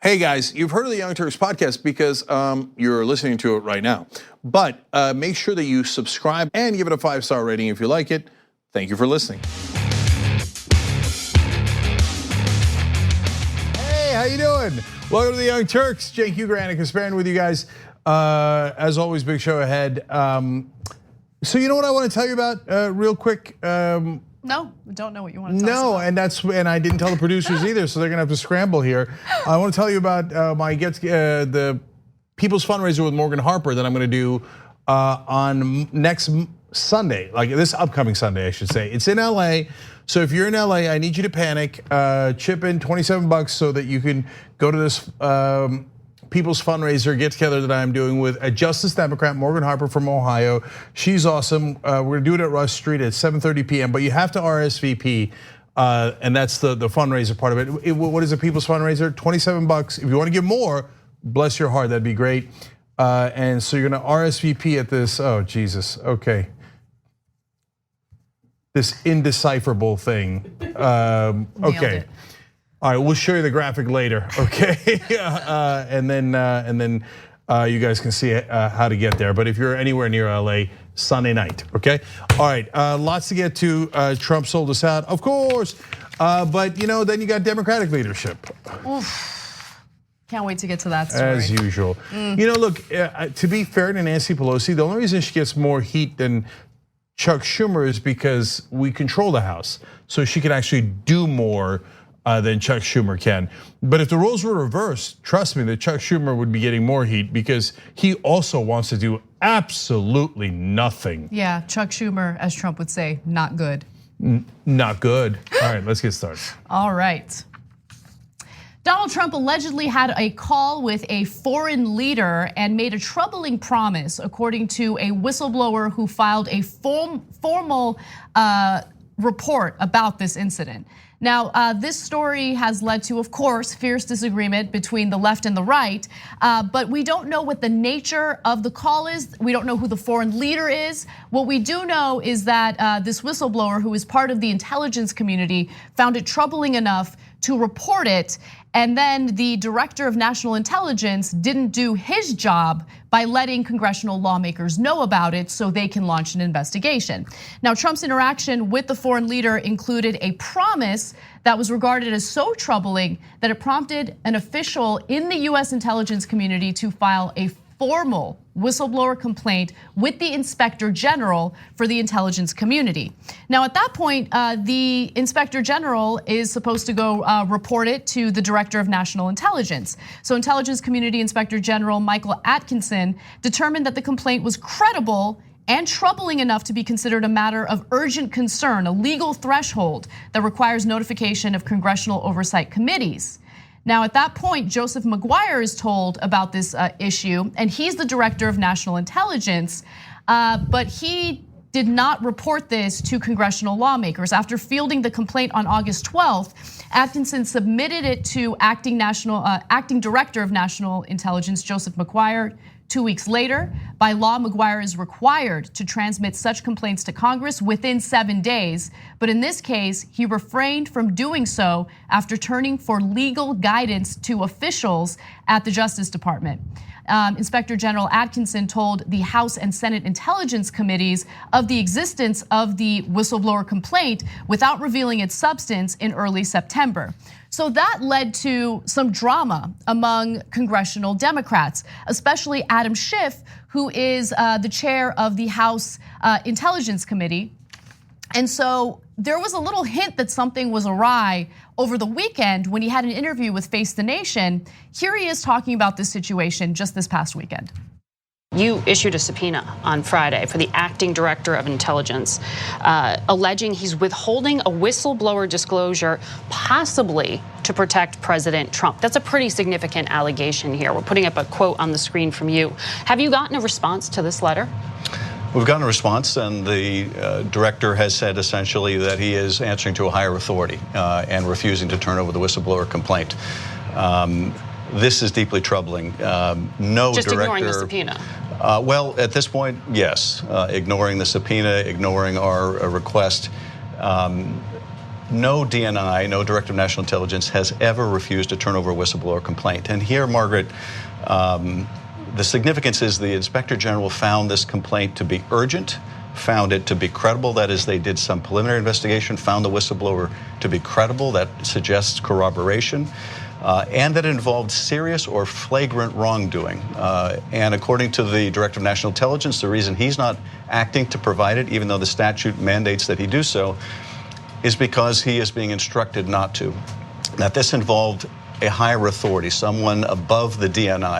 Hey guys, you've heard of the Young Turks podcast because you're listening to it right now. But make sure that you subscribe and give it a 5-star rating if you like it. Thank you for listening. Hey, how you doing? Welcome to the Young Turks. Cenk, Uygur, and Kasparian with you guys. As always, big show ahead. So you know what I want to tell you about real quick? No, I don't know what you want to tell us about. And I didn't tell the producers either, so they're gonna have to scramble here. I want to tell you about the People's Fundraiser with Morgan Harper that I'm gonna do on next Sunday, like this upcoming Sunday, I should say. It's in LA, so if you're in LA, I need you to panic. Chip in $27 so that you can go to this People's Fundraiser get together that I'm doing with a Justice Democrat, Morgan Harper from Ohio. She's awesome. We're gonna do it at Rush Street at 7:30 p.m. But you have to RSVP, and that's the fundraiser part of it. What is a People's Fundraiser? $27. If you want to give more, bless your heart, that'd be great. And so you're gonna RSVP at this. Oh Jesus, okay. This indecipherable thing. Okay. All right, we'll show you the graphic later, okay? And then you guys can see how to get there. But if you're anywhere near LA, Sunday night, okay? All right, lots to get to. Trump sold us out, of course. But then you got Democratic leadership. Oof. Can't wait to get to that story. As usual. Look, to be fair to Nancy Pelosi, the only reason she gets more heat than Chuck Schumer is because we control the House. So she can actually do more than Chuck Schumer can. But if the roles were reversed, trust me that Chuck Schumer would be getting more heat because he also wants to do absolutely nothing. Yeah, Chuck Schumer, as Trump would say, not good. Not good. All right, let's get started. All right. Donald Trump allegedly had a call with a foreign leader and made a troubling promise, according to a whistleblower who filed a formal report about this incident. Now, this story has led to, of course, fierce disagreement between the left and the right, but we don't know what the nature of the call is. We don't know who the foreign leader is. What we do know is that this whistleblower, who is part of the intelligence community, found it troubling enough to report it, and then the director of national intelligence didn't do his job by letting congressional lawmakers know about it so they can launch an investigation. Now, Trump's interaction with the foreign leader included a promise that was regarded as so troubling that it prompted an official in the US intelligence community to file a formal whistleblower complaint with the Inspector General for the intelligence community. Now, at that point, the Inspector General is supposed to go report it to the Director of National Intelligence. So Intelligence Community Inspector General Michael Atkinson determined that the complaint was credible and troubling enough to be considered a matter of urgent concern, a legal threshold that requires notification of congressional oversight committees. Now, at that point, Joseph Maguire is told about this issue, and he's the director of national intelligence, but he did not report this to congressional lawmakers. After fielding the complaint on August 12th, Atkinson submitted it to acting director of national intelligence, Joseph Maguire. 2 weeks later, by law, Maguire is required to transmit such complaints to Congress within 7 days. But in this case, he refrained from doing so after turning for legal guidance to officials at the Justice Department. Inspector General Atkinson told the House and Senate Intelligence Committees of the existence of the whistleblower complaint without revealing its substance in early September. So that led to some drama among congressional Democrats, especially Adam Schiff, who is the chair of the House Intelligence Committee. And so there was a little hint that something was awry over the weekend when he had an interview with Face the Nation. Here he is talking about this situation just this past weekend. You issued a subpoena on Friday for the acting director of intelligence, alleging he's withholding a whistleblower disclosure, possibly to protect President Trump. That's a pretty significant allegation here. We're putting up a quote on the screen from you. Have you gotten a response to this letter? We've gotten a response, and the director has said essentially that he is answering to a higher authority and refusing to turn over the whistleblower complaint. This is deeply troubling. No Just director. Ignoring the subpoena. Well, at this point, yes, ignoring the subpoena, ignoring our request. no DNI, no Director of National Intelligence, has ever refused to turn over a whistleblower complaint. And here, Margaret, the significance is the Inspector General found this complaint to be urgent, found it to be credible. That is, they did some preliminary investigation, found the whistleblower to be credible. That suggests corroboration. And that it involved serious or flagrant wrongdoing. And according to the Director of National Intelligence, the reason he's not acting to provide it, even though the statute mandates that he do so, is because he is being instructed not to. That this involved a higher authority, someone above the DNI.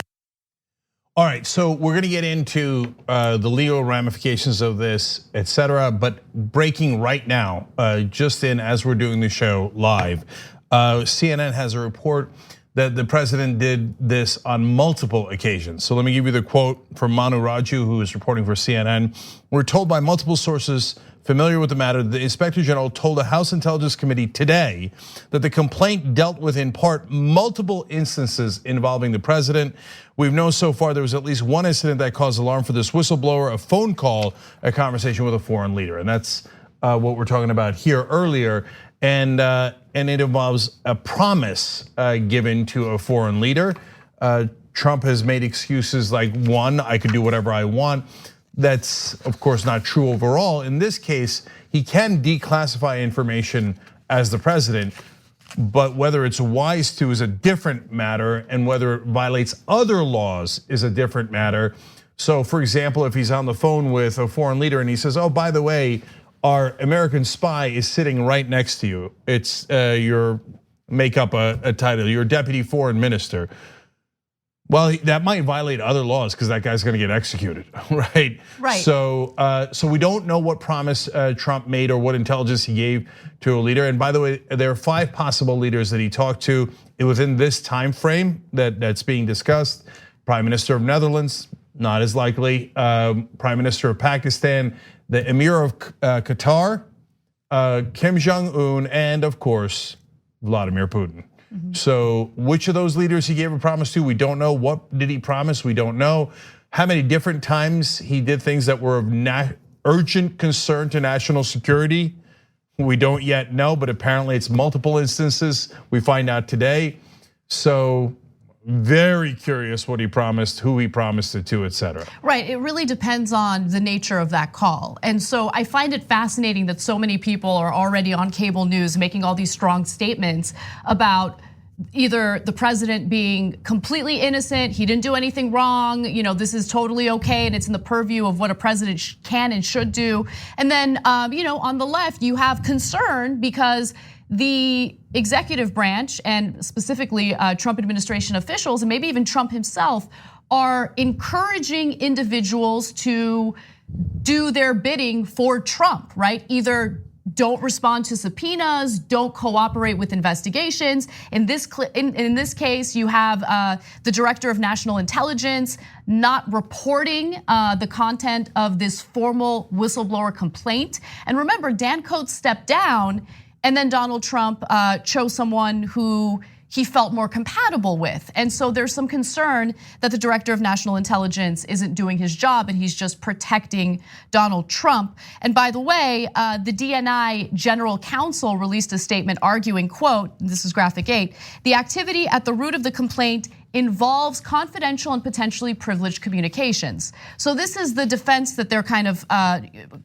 All right, so we're going to get into the legal ramifications of this, et cetera. But breaking right now, just in as we're doing the show live, CNN has a report that the president did this on multiple occasions. So let me give you the quote from Manu Raju, who is reporting for CNN. We're told by multiple sources familiar with the matter, the Inspector General told the House Intelligence Committee today that the complaint dealt with, in part, multiple instances involving the president. We've known so far there was at least one incident that caused alarm for this whistleblower, a phone call, a conversation with a foreign leader. And that's what we're talking about here earlier. And it involves a promise given to a foreign leader. Trump has made excuses like, one, I could do whatever I want. That's, of course, not true overall. In this case, he can declassify information as the president, but whether it's wise to is a different matter, and whether it violates other laws is a different matter. So, for example, if he's on the phone with a foreign leader and he says, oh, by the way, our American spy is sitting right next to you. It's your, make up a title, your deputy foreign minister. Well, that might violate other laws because that guy's going to get executed, right? Right. So we don't know what promise Trump made or what intelligence he gave to a leader. And by the way, there are 5 possible leaders that he talked to within this time frame that's being discussed. Prime Minister of Netherlands, not as likely. Prime Minister of Pakistan, the Emir of Qatar, Kim Jong-un, and of course, Vladimir Putin. So which of those leaders he gave a promise to, we don't know. What did he promise? We don't know. How many different times he did things that were of urgent concern to national security, we don't yet know, but apparently it's multiple instances. We find out today. So very curious what he promised, who he promised it to, et cetera. Right, it really depends on the nature of that call. And so I find it fascinating that so many people are already on cable news making all these strong statements about either the president being completely innocent, he didn't do anything wrong, this is totally okay, and it's in the purview of what a president can and should do. And then, on the left, you have concern because the executive branch, and specifically Trump administration officials, and maybe even Trump himself, are encouraging individuals to do their bidding for Trump, right? Either don't respond to subpoenas, don't cooperate with investigations. In this case, you have the Director of National Intelligence not reporting the content of this formal whistleblower complaint. And remember, Dan Coats stepped down, and then Donald Trump chose someone who he felt more compatible with. And so there's some concern that the Director of National Intelligence isn't doing his job and he's just protecting Donald Trump. And by the way, the DNI General Counsel released a statement arguing, quote, this is graphic 8, the activity at the root of the complaint involves confidential and potentially privileged communications. So this is the defense that they're kind of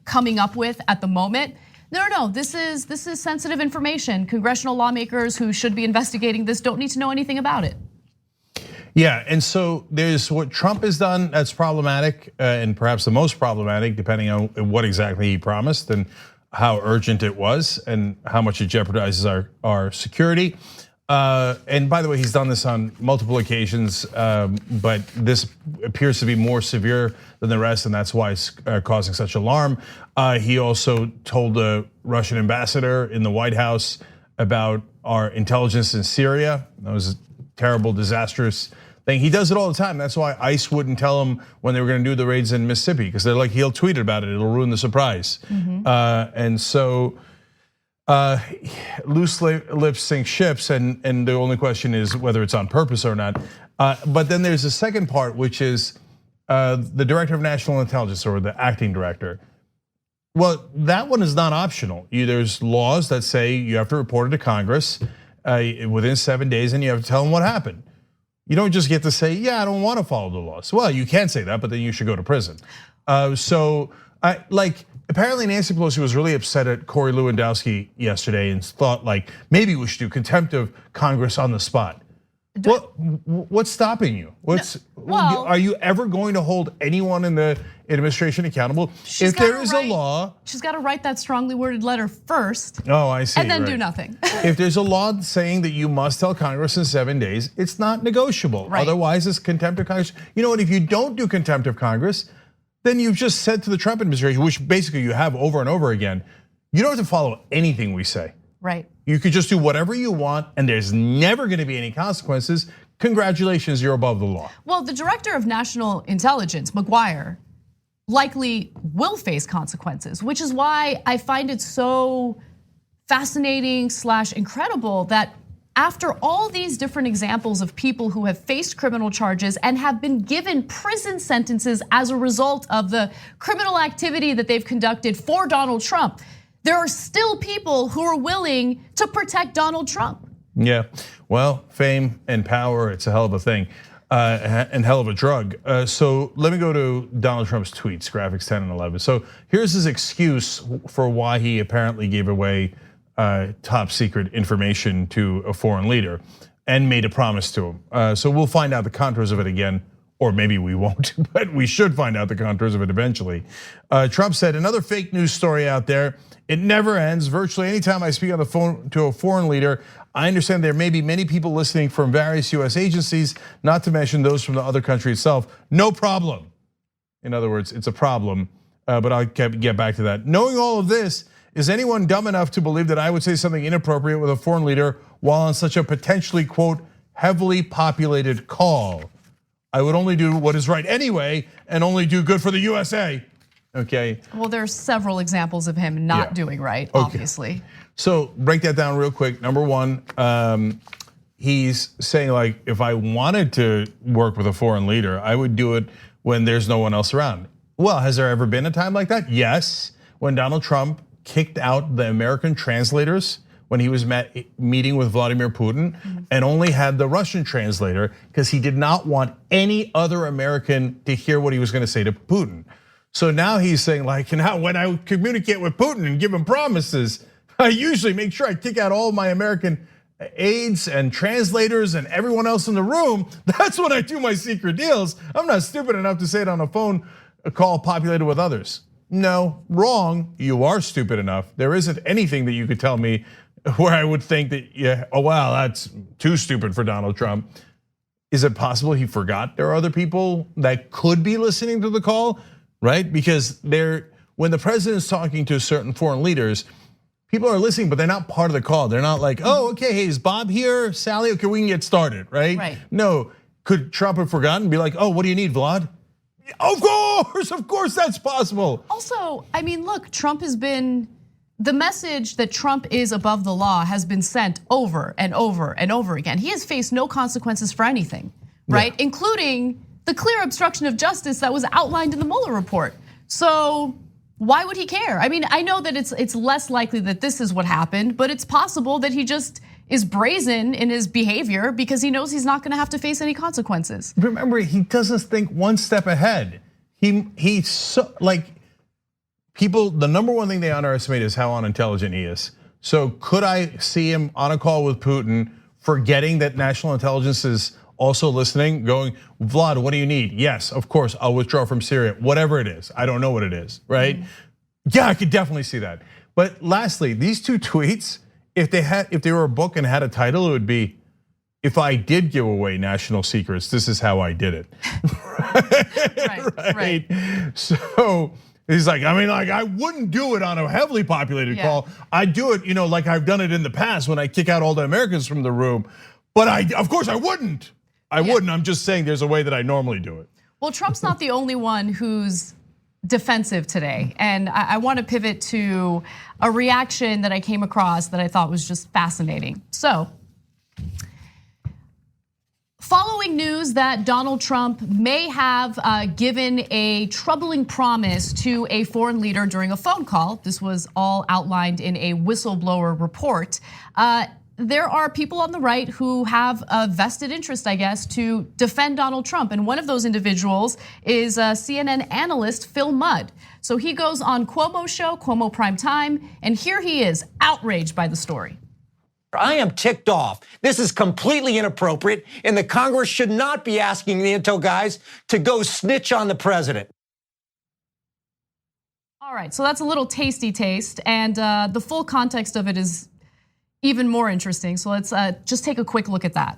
coming up with at the moment. No, this is sensitive information. Congressional lawmakers who should be investigating this don't need to know anything about it. Yeah, and so there's what Trump has done that's problematic, and perhaps the most problematic, depending on what exactly he promised and how urgent it was and how much it jeopardizes our security. And by the way, he's done this on multiple occasions, but this appears to be more severe than the rest, and that's why it's causing such alarm. He also told the Russian ambassador in the White House about our intelligence in Syria. That was a terrible, disastrous thing. He does it all the time. That's why ICE wouldn't tell him when they were going to do the raids in Mississippi, because they're like, he'll tweet about it. It'll ruin the surprise. And so loose lips sink ships, and the only question is whether it's on purpose or not. But then there's a second part, which is the Director of National Intelligence, or the acting director. Well, that one is not optional. There's laws that say you have to report it to Congress within 7 days, and you have to tell them what happened. You don't just get to say, yeah, I don't want to follow the laws. Well, you can say that, but then you should go to prison. Apparently Nancy Pelosi was really upset at Corey Lewandowski yesterday and thought like maybe we should do contempt of Congress on the spot. What's stopping you? Are you ever going to hold anyone in the administration accountable? If there is a law, she's got to write that strongly worded letter first. Oh, I see. And then do nothing. If there's a law saying that you must tell Congress in 7 days, it's not negotiable. Right. Otherwise, it's contempt of Congress. You know what? If you don't do contempt of Congress, then you've just said to the Trump administration, which basically you have over and over again, you don't have to follow anything we say. Right. You could just do whatever you want, and there's never going to be any consequences. Congratulations, you're above the law. Well, the director of national intelligence, McGuire, likely will face consequences, which is why I find it so fascinating / incredible that after all these different examples of people who have faced criminal charges and have been given prison sentences as a result of the criminal activity that they've conducted for Donald Trump, there are still people who are willing to protect Donald Trump. Yeah, well, fame and power, it's a hell of a thing and hell of a drug. So let me go to Donald Trump's tweets, graphics 10 and 11. So here's his excuse for why he apparently gave away top secret information to a foreign leader and made a promise to him. So we'll find out the contours of it again, or maybe we won't, but we should find out the contours of it eventually. Trump said, another fake news story out there. It never ends. Virtually anytime I speak on the phone to a foreign leader, I understand there may be many people listening from various US agencies, not to mention those from the other country itself. No problem. In other words, it's a problem, but I'll get back to that. Knowing all of this, is anyone dumb enough to believe that I would say something inappropriate with a foreign leader while on such a potentially, quote, heavily populated call? I would only do what is right anyway and only do good for the USA. Okay. Well, there's several examples of him not doing right, obviously. So break that down real quick. Number one, he's saying like, if I wanted to work with a foreign leader, I would do it when there's no one else around. Well, has there ever been a time like that? Yes, when Donald Trump kicked out the American translators when he was meeting with Vladimir Putin and only had the Russian translator because he did not want any other American to hear what he was going to say to Putin. So now he's saying like, now when I communicate with Putin and give him promises, I usually make sure I kick out all my American aides and translators and everyone else in the room. That's when I do my secret deals. I'm not stupid enough to say it on a phone call populated with others. No, wrong. You are stupid enough. There isn't anything that you could tell me where I would think that, yeah, oh wow, that's too stupid for Donald Trump. Is it possible he forgot there are other people that could be listening to the call, right? Because when the president's talking to certain foreign leaders, people are listening, but they're not part of the call. They're not like, oh, okay, hey, is Bob here? Sally, okay, we can get started, right? Right. No, could Trump have forgotten and be like, oh, what do you need, Vlad? Of course that's possible. Also, I mean, look, the message that Trump is above the law has been sent over and over and over again. He has faced no consequences for anything, right? Yeah. Including the clear obstruction of justice that was outlined in the Mueller report. So why would he care? I mean, I know that it's less likely that this is what happened, but it's possible that he just is brazen in his behavior because he knows he's not gonna have to face any consequences. Remember, he doesn't think one step ahead. He's so like, people, the number one thing they underestimate is how unintelligent he is. So could I see him on a call with Putin, forgetting that national intelligence is also listening, going, Vlad, what do you need? Yes, of course, I'll withdraw from Syria, whatever it is. I don't know what it is, right? Yeah, I could definitely see that. But lastly, these two tweets, if they were a book and had a title, it would be, if I did give away national secrets, this is how I did it. right. So he's like, I mean, like I wouldn't do it on a heavily populated call. I'd do it, like I've done it in the past when I kick out all the Americans from the room. But of course I wouldn't. I wouldn't. I'm just saying there's a way that I normally do it. Well, Trump's not the only one who's defensive today. And I want to pivot to a reaction that I came across that I thought was just fascinating. So Following news that Donald Trump may have given a troubling promise to a foreign leader during a phone call. This was all outlined in a whistleblower report. There are people on the right who have a vested interest, I guess, to defend Donald Trump. And one of those individuals is CNN analyst Phil Mudd. So he goes on Cuomo's show, Cuomo Prime Time, and here he is, outraged by the story. I am ticked off. This is completely inappropriate, and the Congress should not be asking the intel guys to go snitch on the president. All right, so that's a little tasty taste, and the full context of it is even more interesting. So let's just take a quick look at that.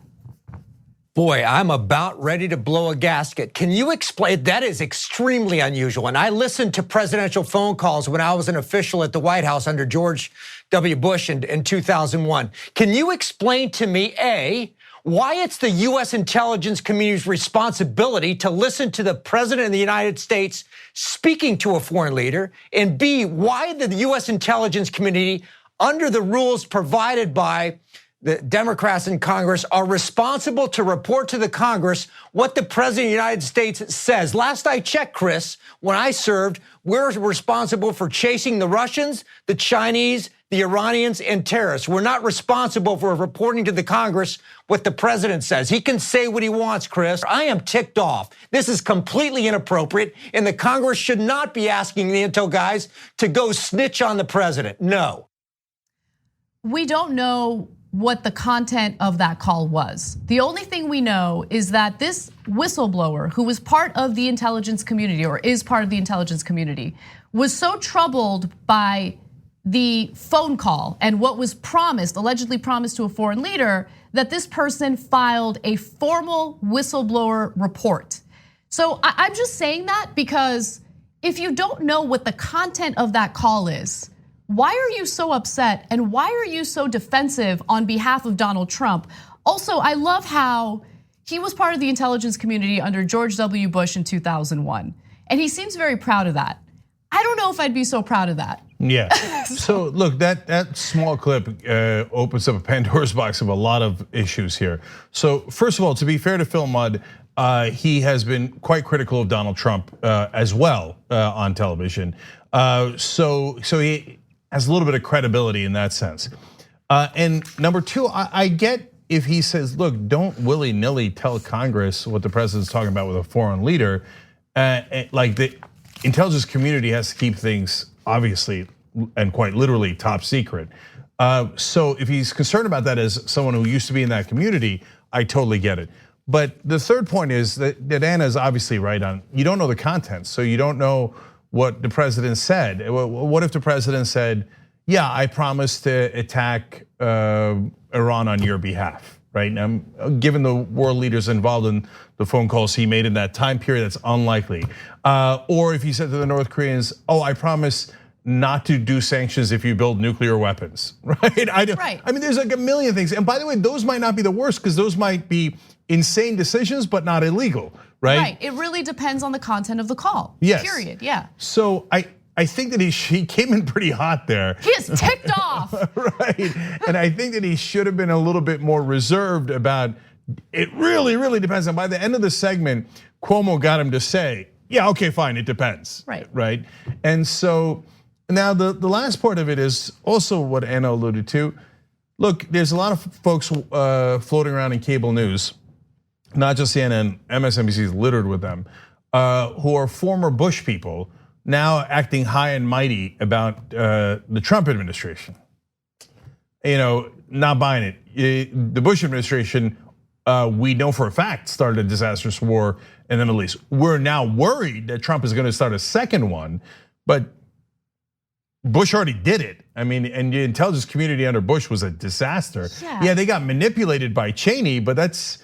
Boy, I'm about ready to blow a gasket. Can you explain? That is extremely unusual. And I listened to presidential phone calls when I was an official at the White House under George W. Bush in 2001. Can you explain to me, A, why it's the US intelligence community's responsibility to listen to the president of the United States speaking to a foreign leader, and B, why the US intelligence community, under the rules provided by the Democrats in Congress, are responsible to report to the Congress what the president of the United States says. Last I checked, Chris, when I served, we're responsible for chasing the Russians, the Chinese, the Iranians, and terrorists. We're not responsible for reporting to the Congress what the president says. He can say what he wants, Chris. I am ticked off. This is completely inappropriate, and the Congress should not be asking the intel guys to go snitch on the president. No. We don't know what the content of that call was. The only thing we know is that this whistleblower, who was part of the intelligence community or is part of the intelligence community, was so troubled by the phone call and what was promised, allegedly promised to a foreign leader, that this person filed a formal whistleblower report. So I'm just saying that because if you don't know what the content of that call is, why are you so upset and why are you so defensive on behalf of Donald Trump? Also, I love how he was part of the intelligence community under George W. Bush in 2001, and he seems very proud of that. I don't know if I'd be so proud of that. Yeah, so look, that small clip opens up a Pandora's box of a lot of issues here. So first of all, to be fair to Phil Mudd, he has been quite critical of Donald Trump as well on television. So he has a little bit of credibility in that sense. And number two, I get if he says, look, don't willy-nilly tell Congress what the president's talking about with a foreign leader. Like the intelligence community has to keep things obviously and quite literally top secret. So if he's concerned about that as someone who used to be in that community, I totally get it. But the third point is that Anna is obviously right on, you don't know the content, so you don't know what the president said. What if the president said, yeah, I promised to attack Iran on your behalf, right? Now, given the world leaders involved in the phone calls he made in that time period, that's unlikely. Or if he said to the North Koreans, oh, I promise not to do sanctions if you build nuclear weapons, right? I mean, there's like a million things. And by the way, those might not be the worst because those might be insane decisions, but not illegal, right? Right, it really depends on the content of the call, yes. Period, yeah. So I think that he came in pretty hot there. He is ticked off. Right, and I think that he should have been a little bit more reserved about, it really depends. And by the end of the segment, Cuomo got him to say, yeah, okay, fine, it depends. Right, and so now the last part of it is also what Anna alluded to. Look, there's a lot of folks floating around in cable news, not just CNN, MSNBC is littered with them, who are former Bush people now acting high and mighty about the Trump administration. You know, not buying it. The Bush administration, we know for a fact, started a disastrous war in the Middle East. We're now worried that Trump is going to start a second one, but Bush already did it. I mean, and the intelligence community under Bush was a disaster. Yeah, they got manipulated by Cheney, but that's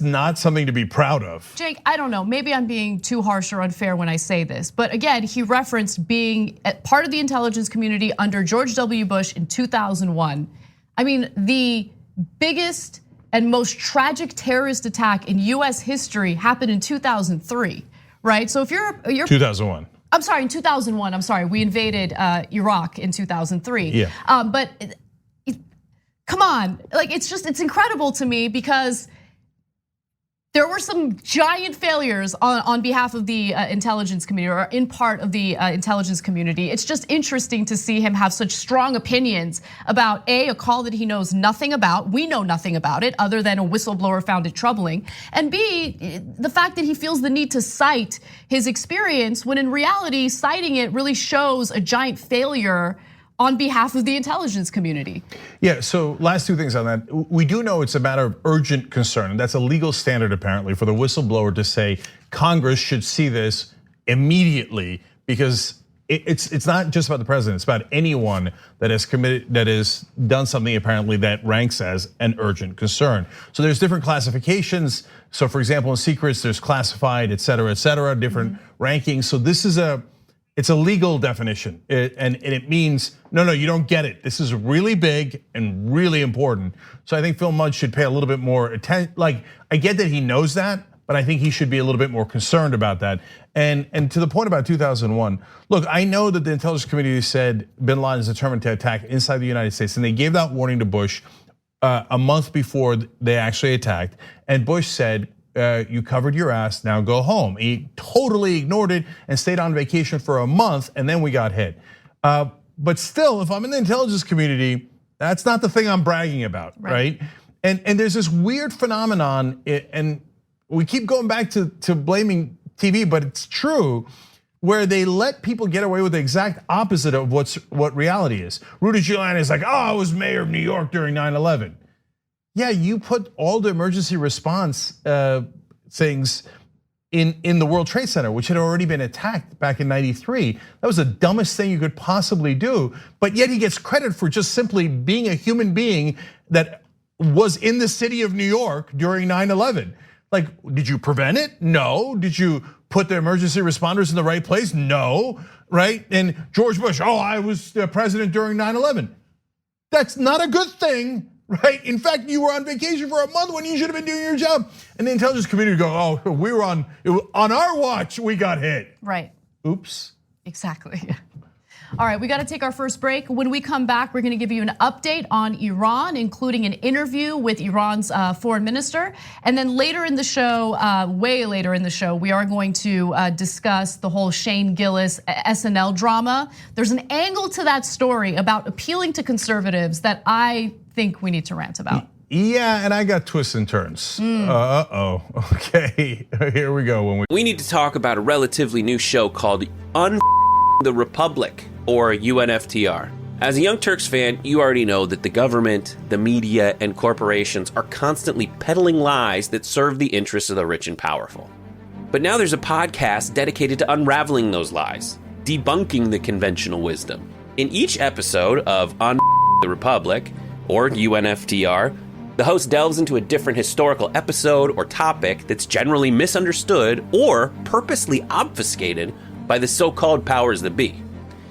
not something to be proud of. Jake, I don't know, maybe I'm being too harsh or unfair when I say this, but again, he referenced being part of the intelligence community under George W. Bush in 2001. I mean, the biggest and most tragic terrorist attack in US history happened in 2003, right? So if you're 2001. I'm sorry, in 2001, I'm sorry, we invaded Iraq in 2003. Yeah. But come on, like it's incredible to me because There were some giant failures on behalf of the intelligence community, or in part of the intelligence community. It's just interesting to see him have such strong opinions about a call that he knows nothing about. We know nothing about it other than a whistleblower found it troubling. And B, the fact that he feels the need to cite his experience when in reality, citing it really shows a giant failure on behalf of the intelligence community. Yeah, so last two things on that. We do know it's a matter of urgent concern, and that's a legal standard apparently for the whistleblower to say Congress should see this immediately, because it's not just about the president, it's about anyone that has done something apparently that ranks as an urgent concern. So there's different classifications. So for example, in secrets, there's classified, et cetera, different rankings. So this is it's a legal definition, and it means, no, you don't get it. This is really big and really important. So I think Phil Mudd should pay a little bit more attention. Like, I get that he knows that, but I think he should be a little bit more concerned about that. And to the point about 2001, look, I know that the intelligence community said bin Laden is determined to attack inside the United States, and they gave that warning to Bush a month before they actually attacked. And Bush said, you covered your ass, now go home. He totally ignored it and stayed on vacation for a month, and then we got hit. But still, if I'm in the intelligence community, that's not the thing I'm bragging about, right? And there's this weird phenomenon, and we keep going back to blaming TV, but it's true, where they let people get away with the exact opposite of what reality is. Rudy Giuliani is like, oh, I was mayor of New York during 9/11. Yeah, you put all the emergency response things in the World Trade Center, which had already been attacked back in '93. That was the dumbest thing you could possibly do. But yet he gets credit for just simply being a human being that was in the city of New York during 9/11. Like, did you prevent it? No. Did you put the emergency responders in the right place? No, right? And George Bush, oh, I was the president during 9/11. That's not a good thing. Right? In fact, you were on vacation for a month when you should have been doing your job. And the intelligence community go, oh, we were on our watch, we got hit. Right. Oops. Exactly. All right, we got to take our first break. When we come back, we're going to give you an update on Iran, including an interview with Iran's foreign minister. And then later in the show, way later in the show, we are going to discuss the whole Shane Gillis SNL drama. There's an angle to that story about appealing to conservatives that I think we need to rant about. Yeah, and I got twists and turns. Okay, here we go. We need to talk about a relatively new show called the Republic, or UNFTR. As a Young Turks fan, you already know that the government, the media, and corporations are constantly peddling lies that serve the interests of the rich and powerful. But now there's a podcast dedicated to unraveling those lies, debunking the conventional wisdom. In each episode of the Republic, or UNFTR, the host delves into a different historical episode or topic that's generally misunderstood or purposely obfuscated by the so-called powers that be,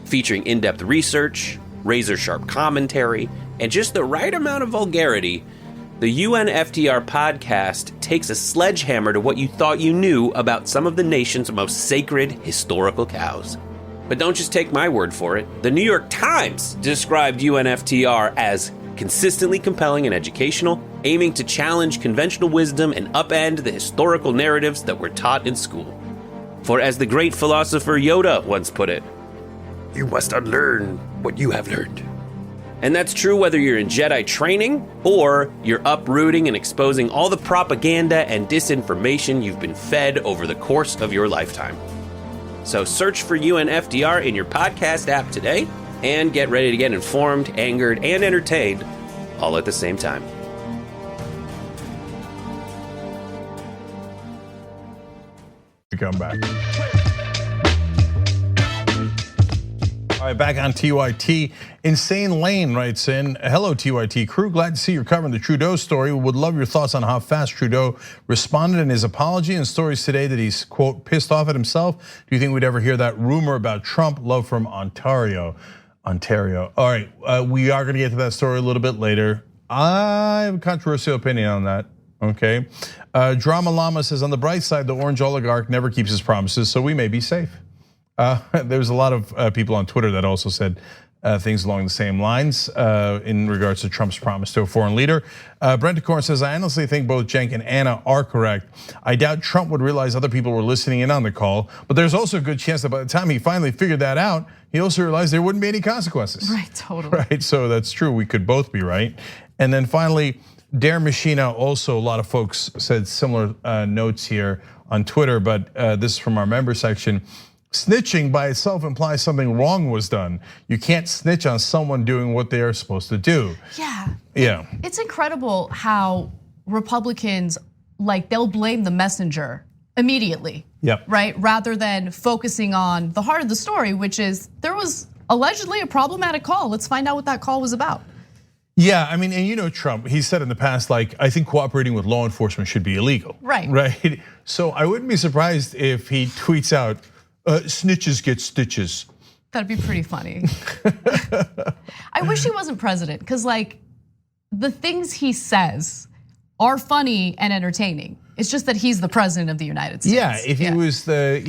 featuring in-depth research, razor-sharp commentary, and just the right amount of vulgarity. The UNFTR podcast takes a sledgehammer to what you thought you knew about some of the nation's most sacred historical cows. But don't just take my word for it. The New York Times described UNFTR as consistently compelling and educational, aiming to challenge conventional wisdom and upend the historical narratives that were taught in school. For as the great philosopher Yoda once put it, you must unlearn what you have learned. And that's true whether you're in Jedi training or you're uprooting and exposing all the propaganda and disinformation you've been fed over the course of your lifetime. So search for UNFTR in your podcast app today and get ready to get informed, angered, and entertained all at the same time. Come back. All right, back on TYT. Insane Lane writes in, hello TYT crew, glad to see you're covering the Trudeau story. Would love your thoughts on how fast Trudeau responded in his apology and stories today that he's, quote, pissed off at himself. Do you think we'd ever hear that rumor about Trump? Love from Ontario. All right, we are gonna get to that story a little bit later. I have a controversial opinion on that. Okay, Drama Llama says, on the bright side, the orange oligarch never keeps his promises, so we may be safe. There's a lot of people on Twitter that also said things along the same lines in regards to Trump's promise to a foreign leader. Brent Decorn says, I honestly think both Cenk and Anna are correct. I doubt Trump would realize other people were listening in on the call, but there's also a good chance that by the time he finally figured that out, he also realized there wouldn't be any consequences. Right, totally. Right, so that's true, we could both be right. And then finally, Dare Machina, also a lot of folks said similar notes here on Twitter, but this is from our member section. Snitching by itself implies something wrong was done. You can't snitch on someone doing what they are supposed to do. Yeah. It's incredible how Republicans, like, they'll blame the messenger immediately. Yep. Right? Rather than focusing on the heart of the story, which is there was allegedly a problematic call. Let's find out what that call was about. Yeah, I mean, and you know Trump, he said in the past, like, I think cooperating with law enforcement should be illegal. Right. Right? So I wouldn't be surprised if he tweets out, snitches get stitches. That'd be pretty funny. I wish he wasn't president, because like the things he says are funny and entertaining. It's just that he's the president of the United States. Yeah, if he was the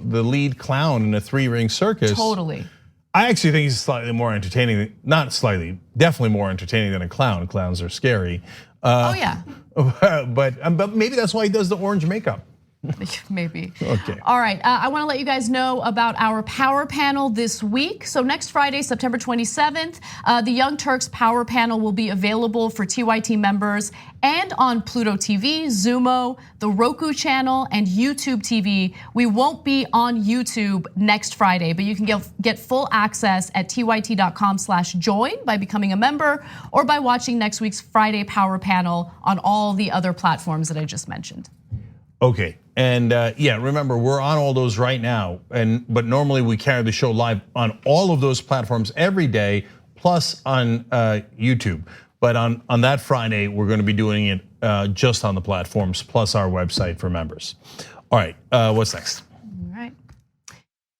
lead clown in a 3-ring circus. Totally. I actually think he's slightly more entertaining, not slightly, definitely more entertaining than a clown. Clowns are scary. Oh yeah. But maybe that's why he does the orange makeup. Maybe. Okay. All right, I wanna let you guys know about our power panel this week. So next Friday, September 27th, the Young Turks power panel will be available for TYT members and on Pluto TV, Zumo, the Roku channel, and YouTube TV. We won't be on YouTube next Friday, but you can get full access at tyt.com/join by becoming a member or by watching next week's Friday power panel on all the other platforms that I just mentioned. Okay, and yeah, remember we're on all those right now, but normally we carry the show live on all of those platforms every day, plus on YouTube. But on that Friday, we're going to be doing it just on the platforms, plus our website for members. All right, what's next? All right.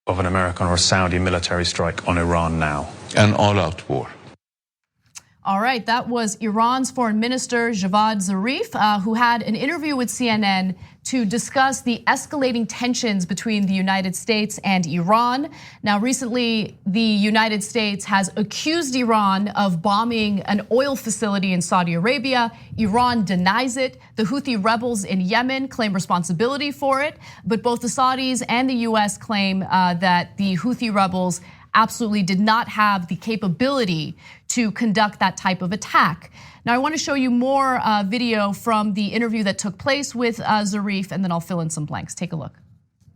Of an American or Saudi military strike on Iran now. An all-out war. All right, that was Iran's Foreign Minister Javad Zarif, who had an interview with CNN to discuss the escalating tensions between the United States and Iran. Now, recently, the United States has accused Iran of bombing an oil facility in Saudi Arabia. Iran denies it. The Houthi rebels in Yemen claim responsibility for it, but both the Saudis and the US claim that the Houthi rebels absolutely did not have the capability to conduct that type of attack. Now I want to show you more video from the interview that took place with Zarif, and then I'll fill in some blanks. Take a look.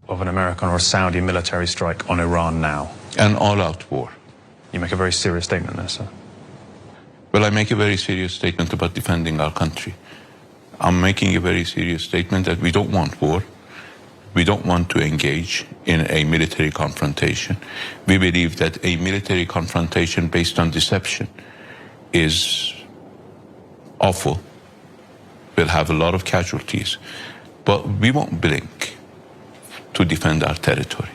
Of an American or Saudi military strike on Iran now. An all-out war. You make a very serious statement there, sir. Well, I make a very serious statement about defending our country. I'm making a very serious statement that we don't want war. We don't want to engage in a military confrontation. We believe that a military confrontation based on deception is awful, will have a lot of casualties, but we won't blink to defend our territory.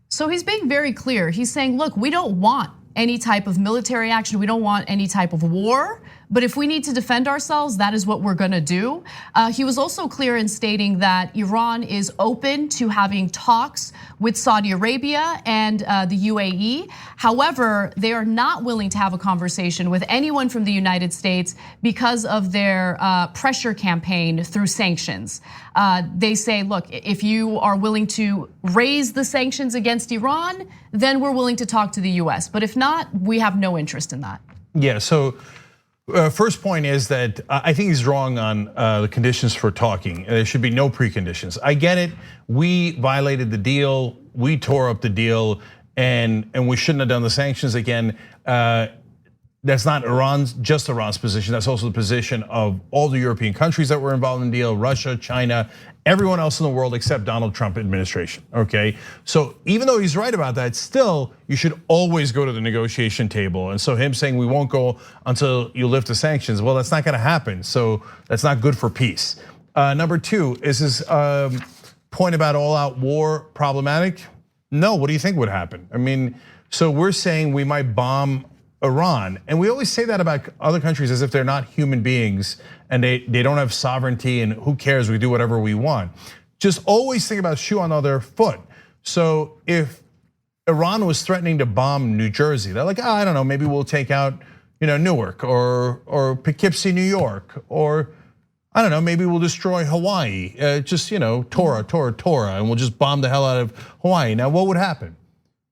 So he's being very clear. He's saying, look, we don't want any type of military action. We don't want any type of war. But if we need to defend ourselves, that is what we're gonna do. He was also clear in stating that Iran is open to having talks with Saudi Arabia and the UAE. However, they are not willing to have a conversation with anyone from the United States because of their pressure campaign through sanctions. They say, look, if you are willing to raise the sanctions against Iran, then we're willing to talk to the US. But if not, we have no interest in that. Yeah, so first point is that I think he's wrong on the conditions for talking. There should be no preconditions. I get it. We violated the deal. We tore up the deal, and we shouldn't have done the sanctions again. That's not just Iran's position. That's also the position of all the European countries that were involved in the deal: Russia, China, everyone else in the world except Donald Trump administration. Okay, so even though he's right about that, still you should always go to the negotiation table. And so him saying we won't go until you lift the sanctions, well, that's not going to happen. So that's not good for peace. Number two, is his point about all-out war problematic? No. What do you think would happen? I mean, so we're saying we might bomb Iran, and we always say that about other countries as if they're not human beings and they don't have sovereignty, and who cares, we do whatever we want. Just always think about shoe on the other foot. So if Iran was threatening to bomb New Jersey. They're like, I don't know, maybe we'll take out, Newark or Poughkeepsie, New York, or I don't know, maybe we'll destroy Hawaii. Just Torah, and we'll just bomb the hell out of Hawaii. Now, what would happen?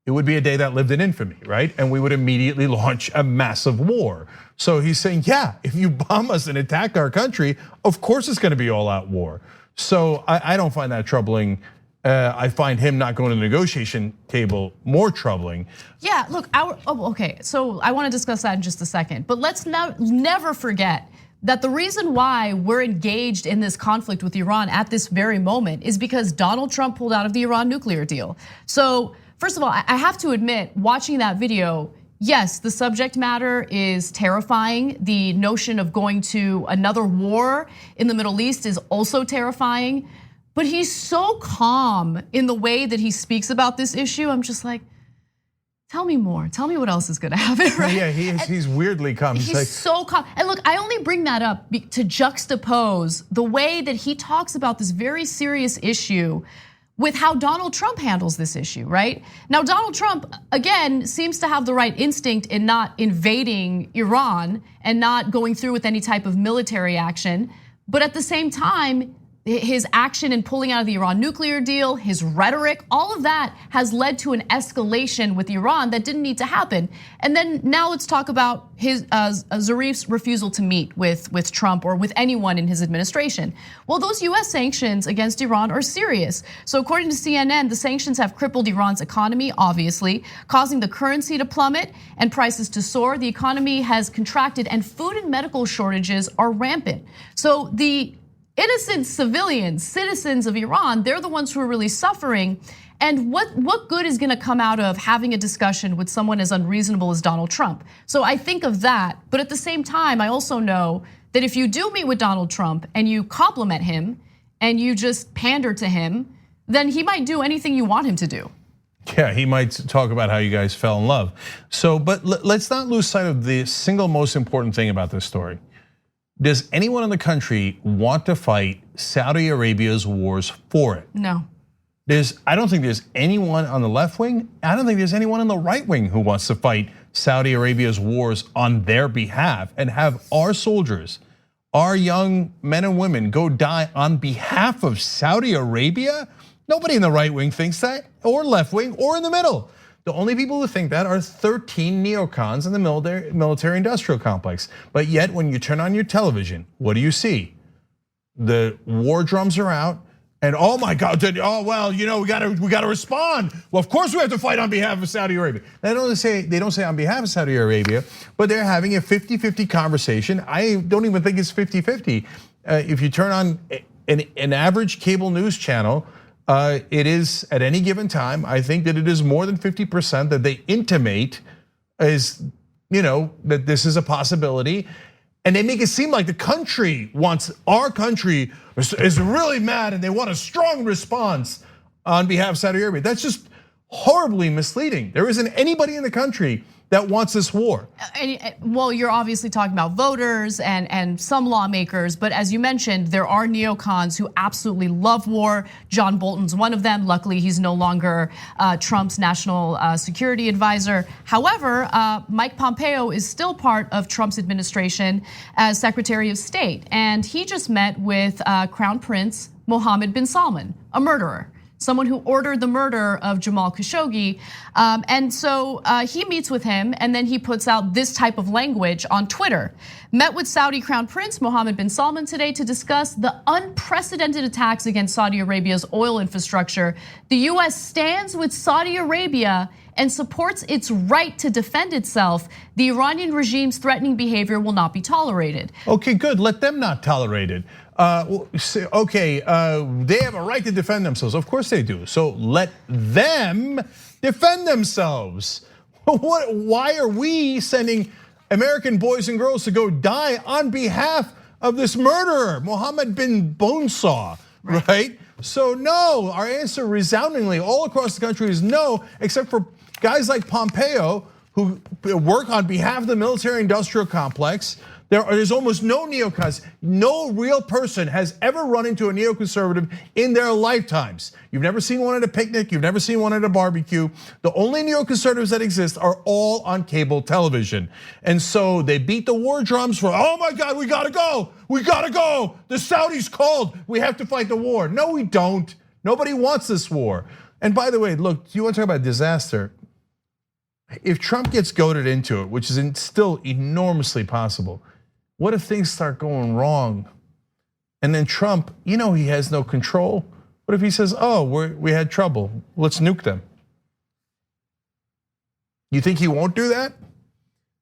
It would be a day that lived in infamy, right? And we would immediately launch a massive war. So he's saying, yeah, if you bomb us and attack our country, of course it's going to be all-out war. So I don't find that troubling. I find him not going to the negotiation table more troubling. Yeah, look, okay, so I want to discuss that in just a second. But let's never forget that the reason why we're engaged in this conflict with Iran at this very moment is because Donald Trump pulled out of the Iran nuclear deal. So first of all, I have to admit, watching that video, yes, the subject matter is terrifying. The notion of going to another war in the Middle East is also terrifying. But he's so calm in the way that he speaks about this issue. I'm just like, tell me more. Tell me what else is gonna happen, right? Yeah, he's weirdly calm. He's so calm. And look, I only bring that up to juxtapose the way that he talks about this very serious issue with how Donald Trump handles this issue, right? Now, Donald Trump, again, seems to have the right instinct in not invading Iran and not going through with any type of military action. But at the same time, his action in pulling out of the Iran nuclear deal, his rhetoric, all of that has led to an escalation with Iran that didn't need to happen. And then now let's talk about his Zarif's refusal to meet with Trump or with anyone in his administration. Well, those US sanctions against Iran are serious. So according to CNN, the sanctions have crippled Iran's economy, obviously, causing the currency to plummet and prices to soar. The economy has contracted and food and medical shortages are rampant. So the innocent civilians, citizens of Iran, they're the ones who are really suffering. And what good is gonna come out of having a discussion with someone as unreasonable as Donald Trump? So I think of that, but at the same time, I also know that if you do meet with Donald Trump and you compliment him and you just pander to him, then he might do anything you want him to do. Yeah, he might talk about how you guys fell in love. So, but let's not lose sight of the single most important thing about this story. Does anyone in the country want to fight Saudi Arabia's wars for it? No. I don't think there's anyone on the left wing. I don't think there's anyone on the right wing who wants to fight Saudi Arabia's wars on their behalf and have our soldiers, our young men and women go die on behalf of Saudi Arabia. Nobody in the right wing thinks that, or left wing, or in the middle. The only people who think that are 13 neocons in the military industrial complex. But yet, when you turn on your television, what do you see? The war drums are out, and oh my God, oh well, we gotta respond. Well, of course we have to fight on behalf of Saudi Arabia. They don't say on behalf of Saudi Arabia, but they're having a 50-50 conversation. I don't even think it's 50-50. If you turn on an average cable news channel, it is at any given time, I think that it is more than 50% that they intimate is, that this is a possibility. And they make it seem like the country our country is really mad and they want a strong response on behalf of Saudi Arabia. That's just horribly misleading. There isn't anybody in the country that wants this war. Well, you're obviously talking about voters and some lawmakers, but as you mentioned, there are neocons who absolutely love war. John Bolton's one of them. Luckily, he's no longer Trump's national security advisor. However, Mike Pompeo is still part of Trump's administration as Secretary of State, and he just met with Crown Prince Mohammed bin Salman, a murderer, someone who ordered the murder of Jamal Khashoggi. And so he meets with him and then he puts out this type of language on Twitter. Met with Saudi Crown Prince Mohammed bin Salman today to discuss the unprecedented attacks against Saudi Arabia's oil infrastructure. The US stands with Saudi Arabia and supports its right to defend itself. The Iranian regime's threatening behavior will not be tolerated. Okay, good, let them not tolerate it. Okay, they have a right to defend themselves. Of course they do. So let them defend themselves. Why are we sending American boys and girls to go die on behalf of this murderer, Mohammed bin Bonesaw, right? So no, our answer resoundingly all across the country is no, except for guys like Pompeo who work on behalf of the military industrial complex. There's almost no neocons. No real person has ever run into a neoconservative in their lifetimes. You've never seen one at a picnic. You've never seen one at a barbecue. The only neoconservatives that exist are all on cable television. And so they beat the war drums for, oh my God, we gotta go. We gotta go. The Saudis called. We have to fight the war. No, we don't. Nobody wants this war. And by the way, look, you want to talk about disaster? If Trump gets goaded into it, which is still enormously possible, what if things start going wrong? And then Trump, he has no control. What if he says, oh, we had trouble, let's nuke them? You think he won't do that?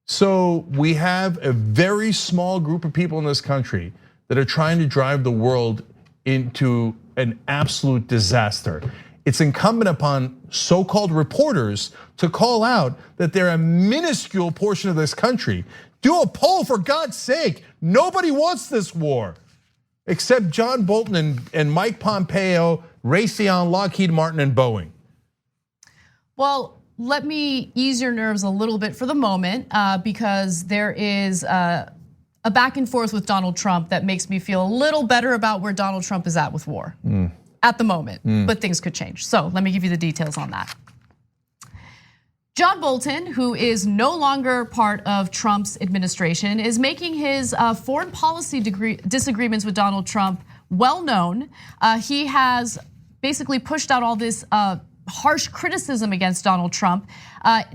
So we have a very small group of people in this country that are trying to drive the world into an absolute disaster. It's incumbent upon so-called reporters to call out that they're a minuscule portion of this country. Do a poll, for God's sake. Nobody wants this war, except John Bolton and Mike Pompeo, Raytheon, Lockheed Martin, and Boeing. Well, let me ease your nerves a little bit for the moment, because there is a back and forth with Donald Trump that makes me feel a little better about where Donald Trump is at with war at the moment, but things could change. So let me give you the details on that. John Bolton, who is no longer part of Trump's administration, is making his foreign policy disagreements with Donald Trump well known. He has basically pushed out all this harsh criticism against Donald Trump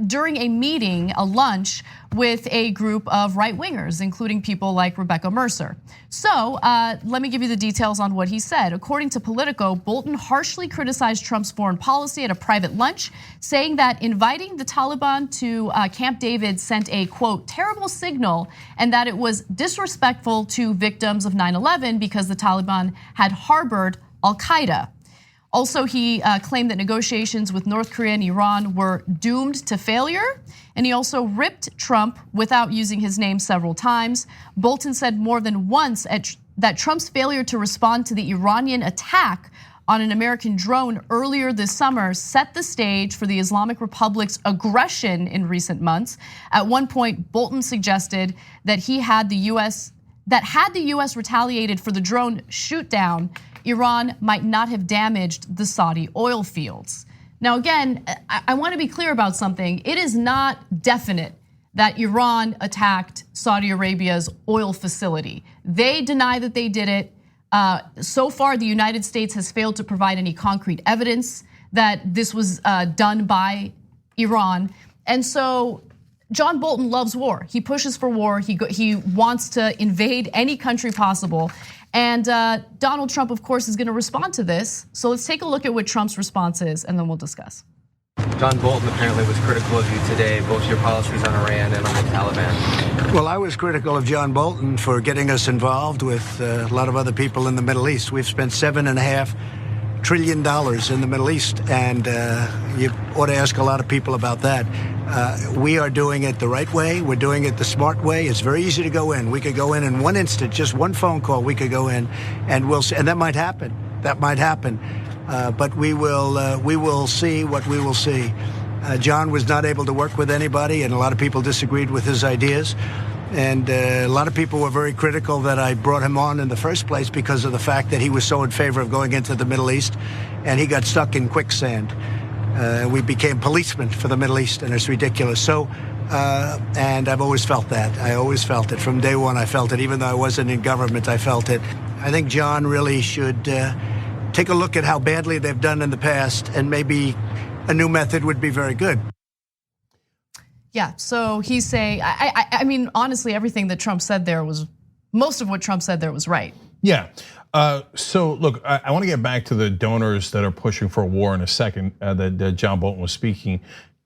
during a meeting, a lunch, with a group of right-wingers, including people like Rebecca Mercer. So let me give you the details on what he said. According to Politico, Bolton harshly criticized Trump's foreign policy at a private lunch, saying that inviting the Taliban to Camp David sent a, quote, terrible signal, and that it was disrespectful to victims of 9/11 because the Taliban had harbored Al-Qaeda. Also, he claimed that negotiations with North Korea and Iran were doomed to failure. And he also ripped Trump without using his name several times. Bolton said more than once that Trump's failure to respond to the Iranian attack on an American drone earlier this summer set the stage for the Islamic Republic's aggression in recent months. At one point, Bolton suggested that had the US retaliated for the drone shoot down, Iran might not have damaged the Saudi oil fields. Now, again, I want to be clear about something. It is not definite that Iran attacked Saudi Arabia's oil facility. They deny that they did it. So far, the United States has failed to provide any concrete evidence that this was done by Iran. And so John Bolton loves war. He pushes for war. He wants to invade any country possible. And Donald Trump, of course, is going to respond to this. So let's take a look at what Trump's response is, and then we'll discuss. John Bolton apparently was critical of you today, both your policies on Iran and on the Taliban. Well, I was critical of John Bolton for getting us involved with a lot of other people in the Middle East. We've spent $7.5 trillion in the Middle East, and you ought to ask a lot of people about that. We are doing it the right way. We're doing it the smart way. It's very easy to go in. We could go in one instant, just one phone call. We could go in, and we'll see. And that might happen. That might happen. But we will see what we will see. John was not able to work with anybody, and a lot of people disagreed with his ideas. And a lot of people were very critical that I brought him on in the first place because of the fact that he was so in favor of going into the Middle East, and he got stuck in quicksand. We became policemen for the Middle East, and it's ridiculous. So, and I've always felt that. I always felt it. From day one, I felt it. Even though I wasn't in government, I felt it. I think John really should take a look at how badly they've done in the past, and maybe a new method would be very good. Yeah, so he's saying, I mean, honestly, everything that Trump said there was, most of what Trump said there was right. Yeah, so look, I want to get back to the donors that are pushing for a war in a second that John Bolton was speaking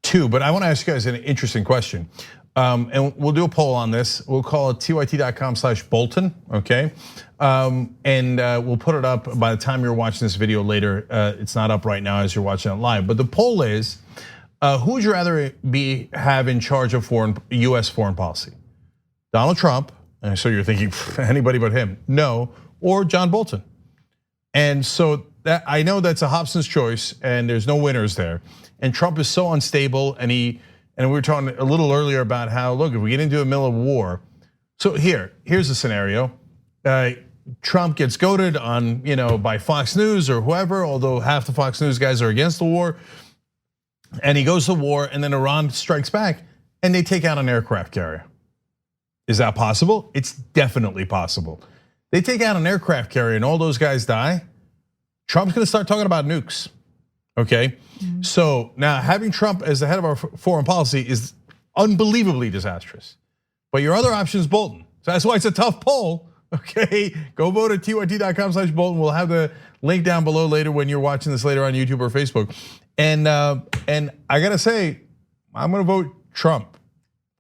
to, but I want to ask you guys an interesting question. And we'll do a poll on this. We'll call it tyt.com/Bolton, okay? And we'll put it up by the time you're watching this video later. It's not up right now as you're watching it live, but the poll is, who would you rather have in charge of US foreign policy? Donald Trump, and so you're thinking anybody but him, no, or John Bolton. And so that, I know that's a Hobson's choice, and there's no winners there. And Trump is so unstable, and we were talking a little earlier about how, look, if we get into the middle of war, So here's the scenario. Trump gets goaded on, by Fox News or whoever, although half the Fox News guys are against the war. And he goes to war, and then Iran strikes back, and they take out an aircraft carrier. Is that possible? It's definitely possible. They take out an aircraft carrier and all those guys die. Trump's gonna start talking about nukes, okay? So now having Trump as the head of our foreign policy is unbelievably disastrous. But your other option is Bolton. So that's why it's a tough poll, okay? Go vote at tyt.com/Bolton. We'll have the link down below later when you're watching this later on YouTube or Facebook. And I gotta say, I'm gonna vote Trump.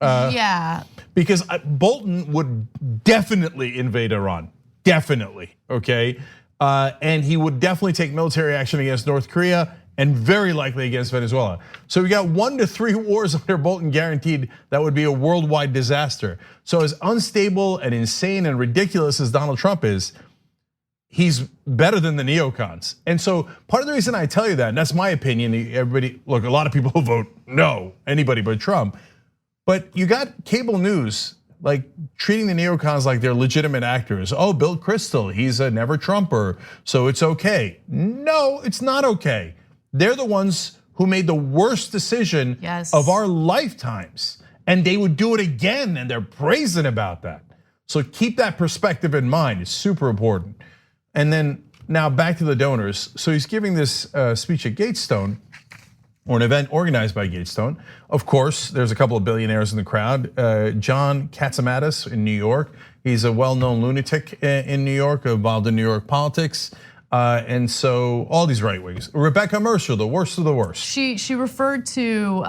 Yeah. Because Bolton would definitely invade Iran, definitely, okay? And he would definitely take military action against North Korea and very likely against Venezuela. So we got 1 to 3 wars under Bolton guaranteed. That would be a worldwide disaster. So as unstable and insane and ridiculous as Donald Trump is, he's better than the neocons. And so part of the reason I tell you that, and that's my opinion, everybody, look, a lot of people vote no, anybody but Trump. But you got cable news like treating the neocons like they're legitimate actors. Oh, Bill Kristol, he's a never Trumper, so it's okay. No, it's not okay. They're the ones who made the worst decision of our lifetimes. And they would do it again, and they're brazen about that. So keep that perspective in mind, it's super important. And then now back to the donors. So he's giving this speech at Gatestone, or an event organized by Gatestone. Of course, there's a couple of billionaires in the crowd. John Katzimatis in New York. He's a well-known lunatic in New York, involved in New York politics. And so all these right wings. Rebecca Mercer, the worst of the worst. She referred to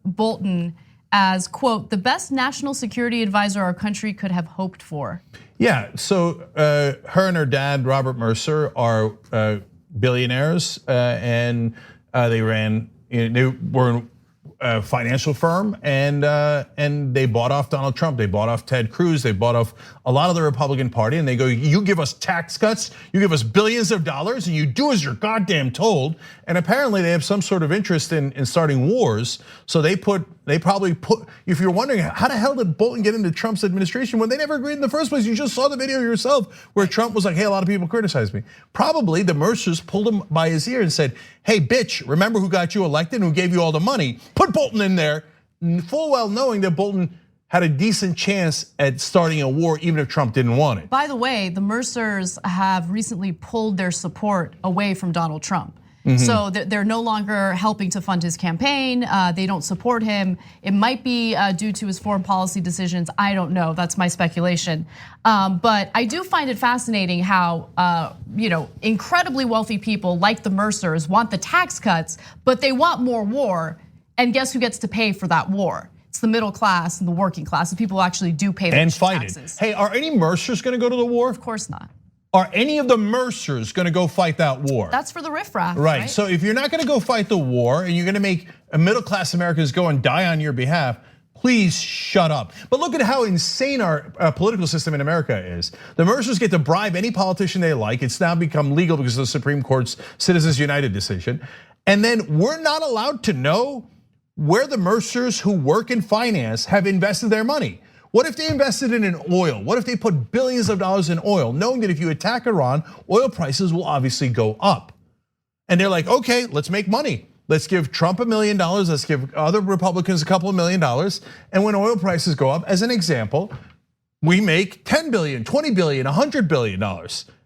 Bolton as, quote, the best national security advisor our country could have hoped for. Yeah, so her and her dad, Robert Mercer, are billionaires, and they ran. They were a financial firm, and they bought off Donald Trump. They bought off Ted Cruz. They bought off a lot of the Republican Party, and they go, you give us tax cuts, you give us billions of dollars, and you do as you're goddamn told. And apparently they have some sort of interest in starting wars. So they probably put, if you're wondering, how the hell did Bolton get into Trump's administration when they never agreed in the first place? You just saw the video yourself where Trump was like, hey, a lot of people criticize me. Probably the Mercers pulled him by his ear and said, hey, bitch, remember who got you elected and who gave you all the money? Put Bolton in there, full well knowing that Bolton had a decent chance at starting a war even if Trump didn't want it. By the way, the Mercers have recently pulled their support away from Donald Trump. So they're no longer helping to fund his campaign. They don't support him. It might be due to his foreign policy decisions. I don't know. That's my speculation. But I do find it fascinating how incredibly wealthy people like the Mercers want the tax cuts, but they want more war. And guess who gets to pay for that war? It's the middle class and the working class, the people who actually do pay their taxes. Hey, are any Mercers going to go to the war? Of course not. Are any of the Mercers going to go fight that war? That's for the riffraff, right? So if you're not going to go fight the war and you're going to make middle class Americans go and die on your behalf, please shut up. But look at how insane our political system in America is. The Mercers get to bribe any politician they like. It's now become legal because of the Supreme Court's Citizens United decision. And then we're not allowed to know where the Mercers who work in finance have invested their money. What if they invested it in oil? What if they put billions of dollars in oil, knowing that if you attack Iran, oil prices will obviously go up? And they're like, okay, let's make money. Let's give Trump $1 million, let's give other Republicans a couple of $1 million. And when oil prices go up, as an example, we make 10 billion, 20 billion, $100 billion.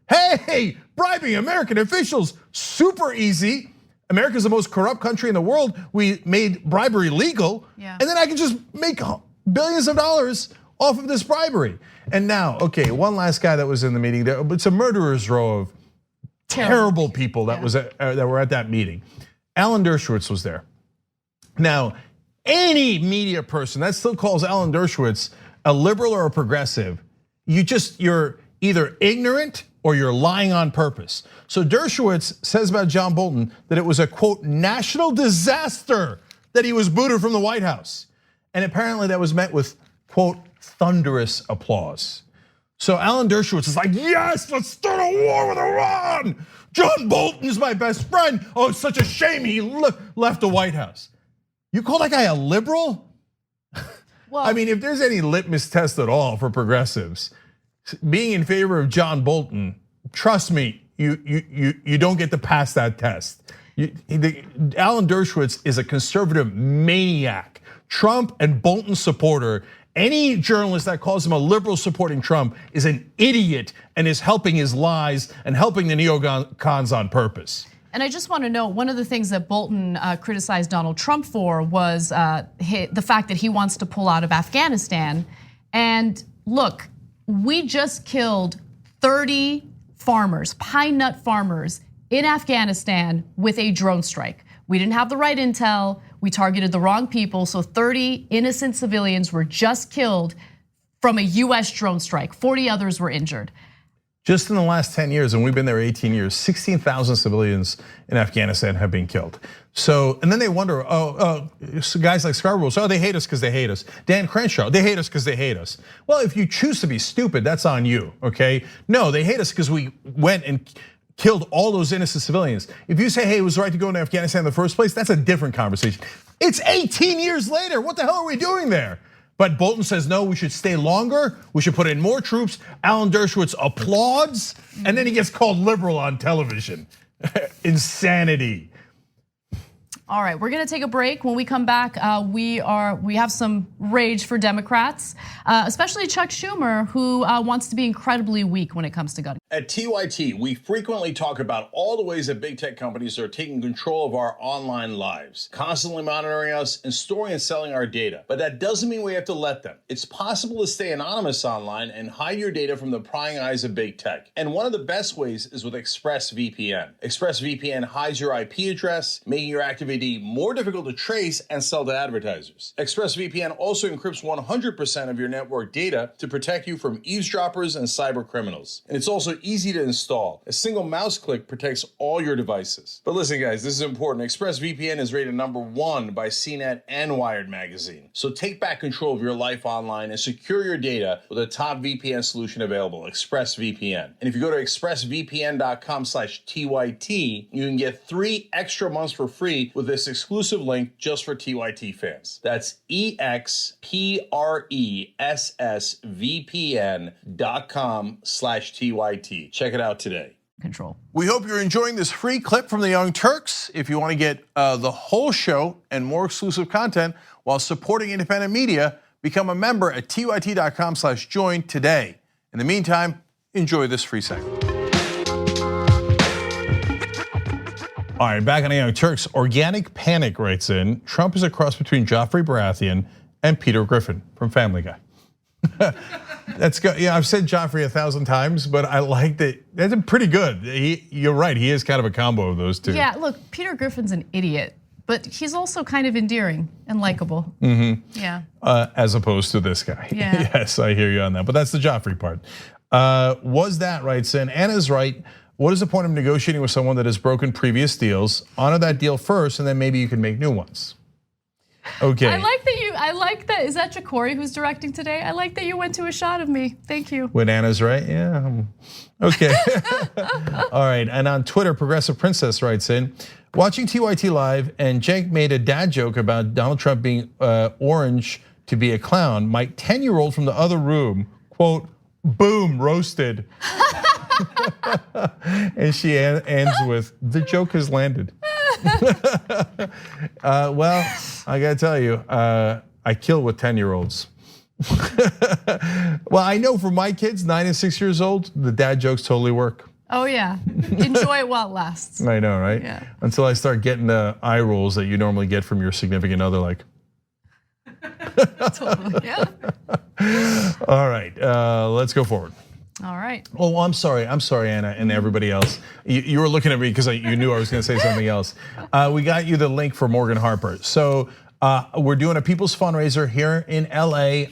Hey, bribing American officials, super easy. America's the most corrupt country in the world. We made bribery legal, and then I can just make billions of dollars off of this bribery. And now, okay, one last guy that was in the meeting. It's a murderer's row of terrible people that were at that meeting. Alan Dershowitz was there. Now, any media person that still calls Alan Dershowitz a liberal or a progressive, you're either ignorant or you're lying on purpose. So Dershowitz says about John Bolton that it was a, quote, national disaster that he was booted from the White House. And apparently that was met with, quote, thunderous applause. So Alan Dershowitz is like, yes, let's start a war with Iran. John Bolton is my best friend. Oh, it's such a shame he left the White House. You call that guy a liberal? I mean, if there's any litmus test at all for progressives, being in favor of John Bolton, trust me, you don't get to pass that test. Alan Dershowitz is a conservative maniac. Trump and Bolton supporter. Any journalist that calls him a liberal supporting Trump is an idiot and is helping his lies and helping the neocons on purpose. And I just want to know, one of the things that Bolton criticized Donald Trump for was the fact that he wants to pull out of Afghanistan. And look, we just killed 30 farmers, pine nut farmers in Afghanistan with a drone strike. We didn't have the right intel. We targeted the wrong people. So 30 innocent civilians were just killed from a US drone strike. 40 others were injured. Just in the last 10 years, and we've been there 18 years, 16,000 civilians in Afghanistan have been killed. So, and then they wonder, so guys like Scarborough, they hate us because they hate us. Dan Crenshaw, they hate us because they hate us. Well, if you choose to be stupid, that's on you, okay? No, they hate us because we went and killed all those innocent civilians. If you say, hey, it was right to go into Afghanistan in the first place, that's a different conversation. It's 18 years later, what the hell are we doing there? But Bolton says, no, we should stay longer, we should put in more troops. Alan Dershowitz applauds, and then he gets called liberal on television. Insanity. All right, we're gonna take a break. When we come back, we have some rage for Democrats, especially Chuck Schumer, who wants to be incredibly weak when it comes to gun. At TYT, we frequently talk about all the ways that big tech companies are taking control of our online lives, constantly monitoring us and storing and selling our data. But that doesn't mean we have to let them. It's possible to stay anonymous online and hide your data from the prying eyes of big tech. And one of the best ways is with ExpressVPN. ExpressVPN hides your IP address, making your activity more difficult to trace and sell to advertisers. ExpressVPN also encrypts 100% of your network data to protect you from eavesdroppers and cyber criminals. And it's also easy to install. A single mouse click protects all your devices. But listen, guys, this is important. ExpressVPN is rated #1 by CNET and Wired magazine. So take back control of your life online and secure your data with a top VPN solution available, ExpressVPN. And if you go to expressvpn.com/TYT, you can get 3 extra months for free with this exclusive link just for TYT fans. That's expressvpn.com/TYT. Check it out today. Control. We hope you're enjoying this free clip from the Young Turks. If you want to get the whole show and more exclusive content while supporting independent media, become a member at tyt.com/join today. In the meantime, enjoy this free segment. All right, back on the Young Turks. Organic Panic writes in, Trump is a cross between Joffrey Baratheon and Peter Griffin from Family Guy. That's good. Yeah, I've said Joffrey 1,000 times, but I like that. That's pretty good. You're right. He is kind of a combo of those two. Yeah, look, Peter Griffin's an idiot, but he's also kind of endearing and likable. Yeah. As opposed to this guy. Yeah. Yes, I hear you on that. But that's the Joffrey part. Was that writes in, Anna's right. What is the point of negotiating with someone that has broken previous deals? Honor that deal first, and then maybe you can make new ones. Okay. I like that. Is that Ja'Cory who's directing today? I like that you went to a shot of me. Thank you. When Anna's right, yeah. Okay. All right, and on Twitter, Progressive Princess writes in, watching TYT Live, and Cenk made a dad joke about Donald Trump being orange to be a clown. My 10-year-old from the other room, quote, boom, roasted. And she ends with, the joke has landed. Well, I gotta tell you, I kill with 10-year-olds. Well, I know for my kids, 9 and 6 years old, the dad jokes totally work. Oh yeah, enjoy it while it lasts. I know, right? Yeah. Until I start getting the eye rolls that you normally get from your significant other, like. Totally, yeah. All right, let's go forward. All right. Oh, I'm sorry, Anna, and everybody else. You were looking at me because you knew I was going to say something else. We got you the link for Morgan Harper. So we're doing a People's Fundraiser here in LA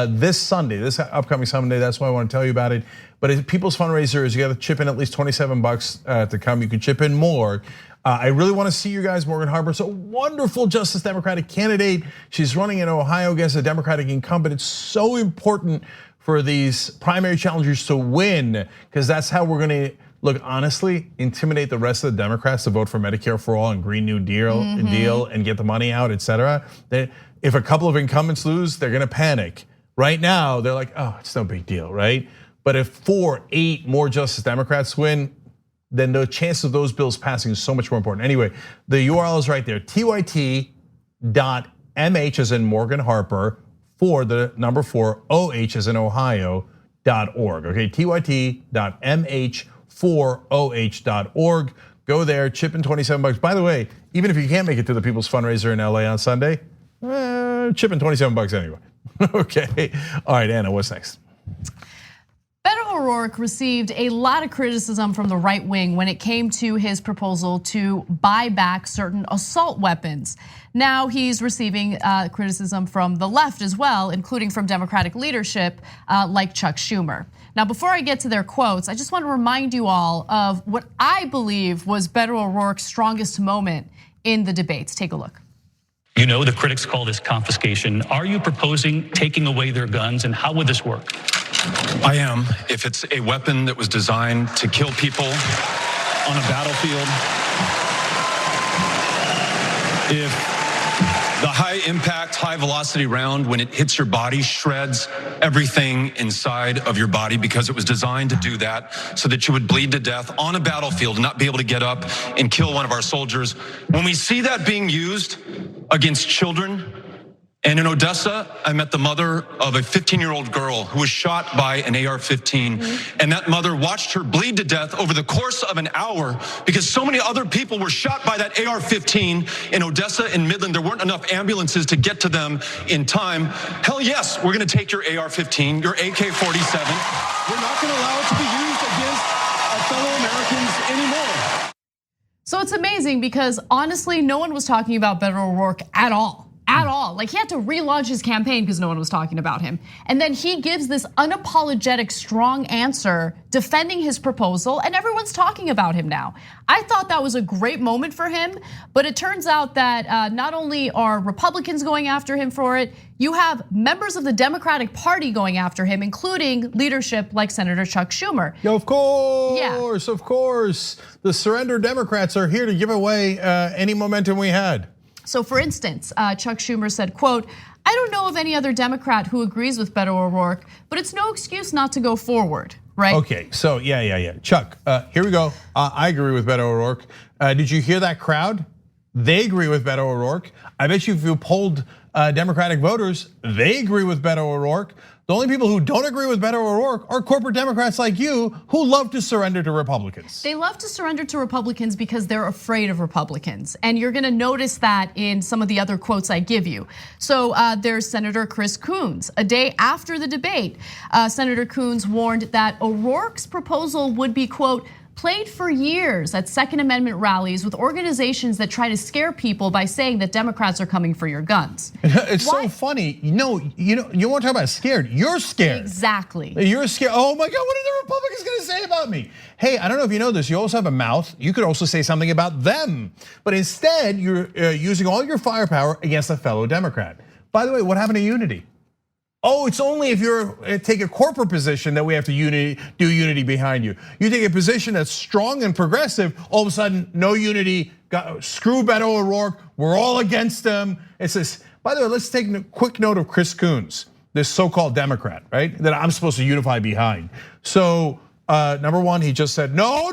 this Sunday, this upcoming Sunday. That's why I want to tell you about it. But a People's Fundraiser is you got to chip in at least $27 to come. You can chip in more. I really want to see you guys. Morgan Harper's a wonderful Justice Democratic candidate. She's running in Ohio against a Democratic incumbent. It's so important for these primary challengers to win, because that's how we're going to Look, honestly, intimidate the rest of the Democrats to vote for Medicare for all and Green New Deal and get the money out, et cetera. If a couple of incumbents lose, they're gonna panic. Right now, they're like, oh, it's no big deal, right? But if 4, 8 more Justice Democrats win, then the chance of those bills passing is so much more important. Anyway, the URL is right there, tyt.mh as in Morgan Harper, for the number 4, OH as in Ohio.org. Okay, tyt.mh4oh.org. Go there, chip in $27. By the way, even if you can't make it to the People's Fundraiser in LA on Sunday, chip in $27 anyway. Okay, all right, Anna, what's next? Beto O'Rourke received a lot of criticism from the right wing when it came to his proposal to buy back certain assault weapons. Now he's receiving criticism from the left as well, including from Democratic leadership like Chuck Schumer. Now, before I get to their quotes, I just want to remind you all of what I believe was Beto O'Rourke's strongest moment in the debates. Take a look. You know, the critics call this confiscation. Are you proposing taking away their guns, and how would this work? I am. If it's a weapon that was designed to kill people on a battlefield, if the high impact, high velocity round, when it hits your body, shreds everything inside of your body because it was designed to do that so that you would bleed to death on a battlefield and not be able to get up and kill one of our soldiers. When we see that being used against children, and in Odessa, I met the mother of a 15-year-old girl who was shot by an AR-15. And that mother watched her bleed to death over the course of an hour because so many other people were shot by that AR-15 in Odessa and Midland. There weren't enough ambulances to get to them in time. Hell yes, we're gonna take your AR-15, your AK-47. We're not gonna allow it to be used against our fellow Americans anymore. So it's amazing because honestly, no one was talking about Beto O'Rourke at all. At all. Like, he had to relaunch his campaign because no one was talking about him. And then he gives this unapologetic, strong answer defending his proposal, and everyone's talking about him now. I thought that was a great moment for him, but it turns out that not only are Republicans going after him for it, you have members of the Democratic Party going after him, including leadership like Senator Chuck Schumer. Of course. The surrender Democrats are here to give away any momentum we had. So for instance, Chuck Schumer said, quote, "I don't know of any other Democrat who agrees with Beto O'Rourke, but it's no excuse not to go forward," right? Okay, so yeah. Chuck, here we go. I agree with Beto O'Rourke. Did you hear that crowd? They agree with Beto O'Rourke. I bet you if you polled Democratic voters, they agree with Beto O'Rourke. The only people who don't agree with Beto O'Rourke are corporate Democrats like you who love to surrender to Republicans. They love to surrender to Republicans because they're afraid of Republicans. And you're gonna notice that in some of the other quotes I give you. So there's Senator Chris Coons. A day after the debate, Senator Coons warned that O'Rourke's proposal would be, quote, played for years at Second Amendment rallies with organizations that try to scare people by saying that Democrats are coming for your guns. It's so funny. You want to talk about scared? You're scared. Exactly. You're scared. Oh my God, what are the Republicans gonna say about me? Hey, I don't know if you know this. You also have a mouth. You could also say something about them, but instead you're using all your firepower against a fellow Democrat. By the way, what happened to unity? Oh, it's only if you take a corporate position that we have to do unity behind you. You take a position that's strong and progressive, all of a sudden, no unity, screw Beto O'Rourke, we're all against them. It says, by the way, let's take a quick note of Chris Coons, this so-called Democrat, right? That I'm supposed to unify behind. So, number one, he just said, no,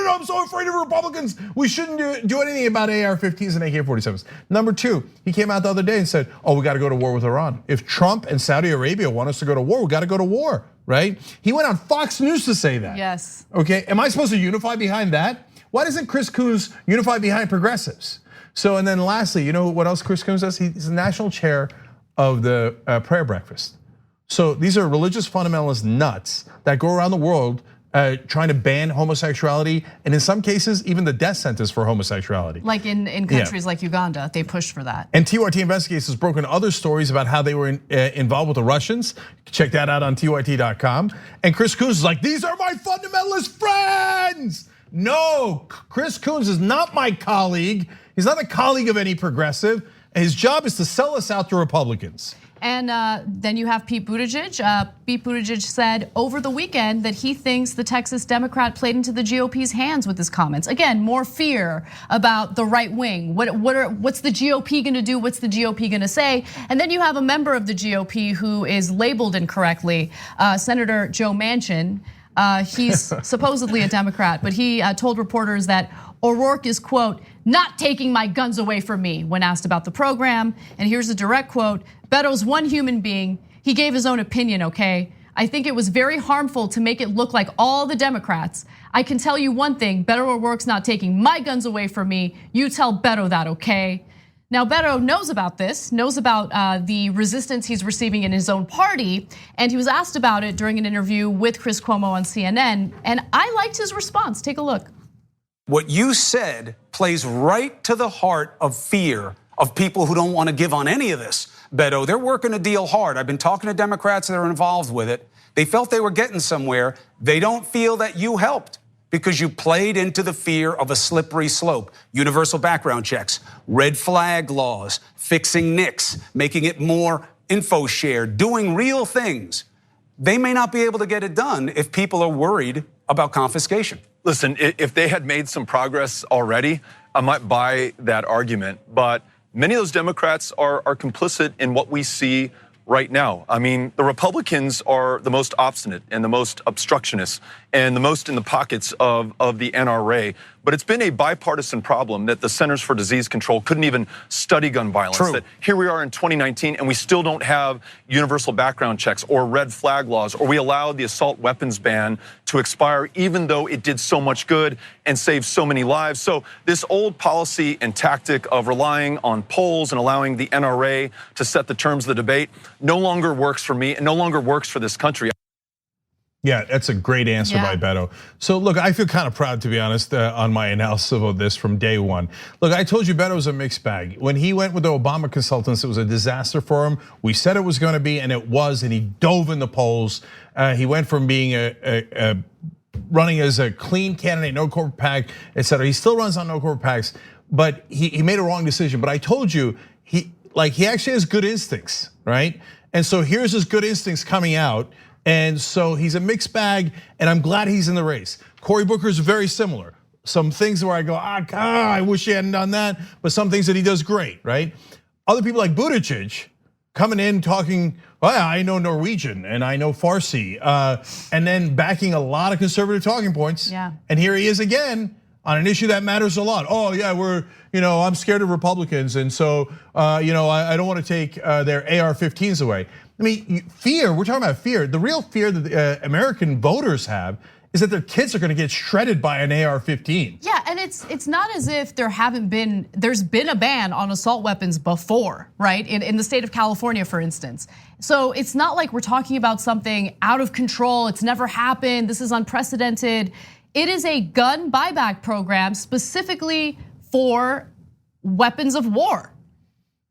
I'm so afraid of Republicans. We shouldn't do anything about AR-15s and AK-47s. Number two, he came out the other day and said, we got to go to war with Iran. If Trump and Saudi Arabia want us to go to war, we got to go to war, right? He went on Fox News to say that. Yes. Okay, am I supposed to unify behind that? Why doesn't Chris Coons unify behind progressives? So, and then lastly, you know what else Chris Coons does? He's the national chair of the prayer breakfast. So these are religious fundamentalist nuts that go around the world trying to ban homosexuality, and in some cases, even the death sentence for homosexuality. Like in countries like Uganda, they pushed for that. And TYT Investigates has broken other stories about how they were involved with the Russians. Check that out on TYT.com. And Chris Coons is like, these are my fundamentalist friends. No, Chris Coons is not my colleague. He's not a colleague of any progressive. His job is to sell us out to Republicans. And then you have Pete Buttigieg. Pete Buttigieg said over the weekend that he thinks the Texas Democrat played into the GOP's hands with his comments. Again, more fear about the right wing. What's the GOP going to do? What's the GOP going to say? And then you have a member of the GOP who is labeled incorrectly, Senator Joe Manchin. He's supposedly a Democrat, but he told reporters that O'Rourke is, quote, not taking my guns away from me when asked about the program. And here's a direct quote, Beto's one human being. He gave his own opinion, okay? I think it was very harmful to make it look like all the Democrats. I can tell you one thing, Beto O'Rourke's not taking my guns away from me. You tell Beto that, okay? Now, Beto knows about this, knows about the resistance he's receiving in his own party, and he was asked about it during an interview with Chris Cuomo on CNN, and I liked his response. Take a look. What you said plays right to the heart of fear of people who don't want to give on any of this. Beto, they're working a deal hard. I've been talking to Democrats that are involved with it. They felt they were getting somewhere. They don't feel that you helped because you played into the fear of a slippery slope. Universal background checks, red flag laws, fixing NICS, making it more info shared, doing real things. They may not be able to get it done if people are worried about confiscation. Listen, if they had made some progress already, I might buy that argument. But many of those Democrats are complicit in what we see right now. I mean, the Republicans are the most obstinate and the most obstructionist and the most in the pockets of the NRA. But it's been a bipartisan problem that the Centers for Disease Control couldn't even study gun violence. True. That here we are in 2019 and we still don't have universal background checks or red flag laws, or we allowed the assault weapons ban to expire even though it did so much good and saved so many lives. So this old policy and tactic of relying on polls and allowing the NRA to set the terms of the debate no longer works for me and no longer works for this country. Yeah, that's a great answer by Beto. So look, I feel kind of proud, to be honest, on my analysis of this from day one. Look, I told you Beto was a mixed bag. When he went with the Obama consultants, it was a disaster for him. We said it was going to be, and it was, and he dove in the polls. He went from being running as a clean candidate, no corporate PAC, et cetera. He still runs on no corporate PACs, but he made a wrong decision. But I told you, he actually has good instincts, right? And so here's his good instincts coming out. And so he's a mixed bag, and I'm glad he's in the race. Cory Booker's very similar. Some things where I go, God, I wish he hadn't done that, but some things that he does great, right? Other people like Buttigieg coming in talking, well, I know Norwegian and I know Farsi, and then backing a lot of conservative talking points. Yeah. And here he is again on an issue that matters a lot. Oh yeah, I'm scared of Republicans, and so I don't want to take their AR-15s away. I mean, fear, we're talking about fear. The real fear that the American voters have is that their kids are gonna get shredded by an AR-15. Yeah, and it's not as if there's been a ban on assault weapons before, right? In the state of California, for instance. So it's not like we're talking about something out of control, it's never happened, this is unprecedented. It is a gun buyback program specifically for weapons of war.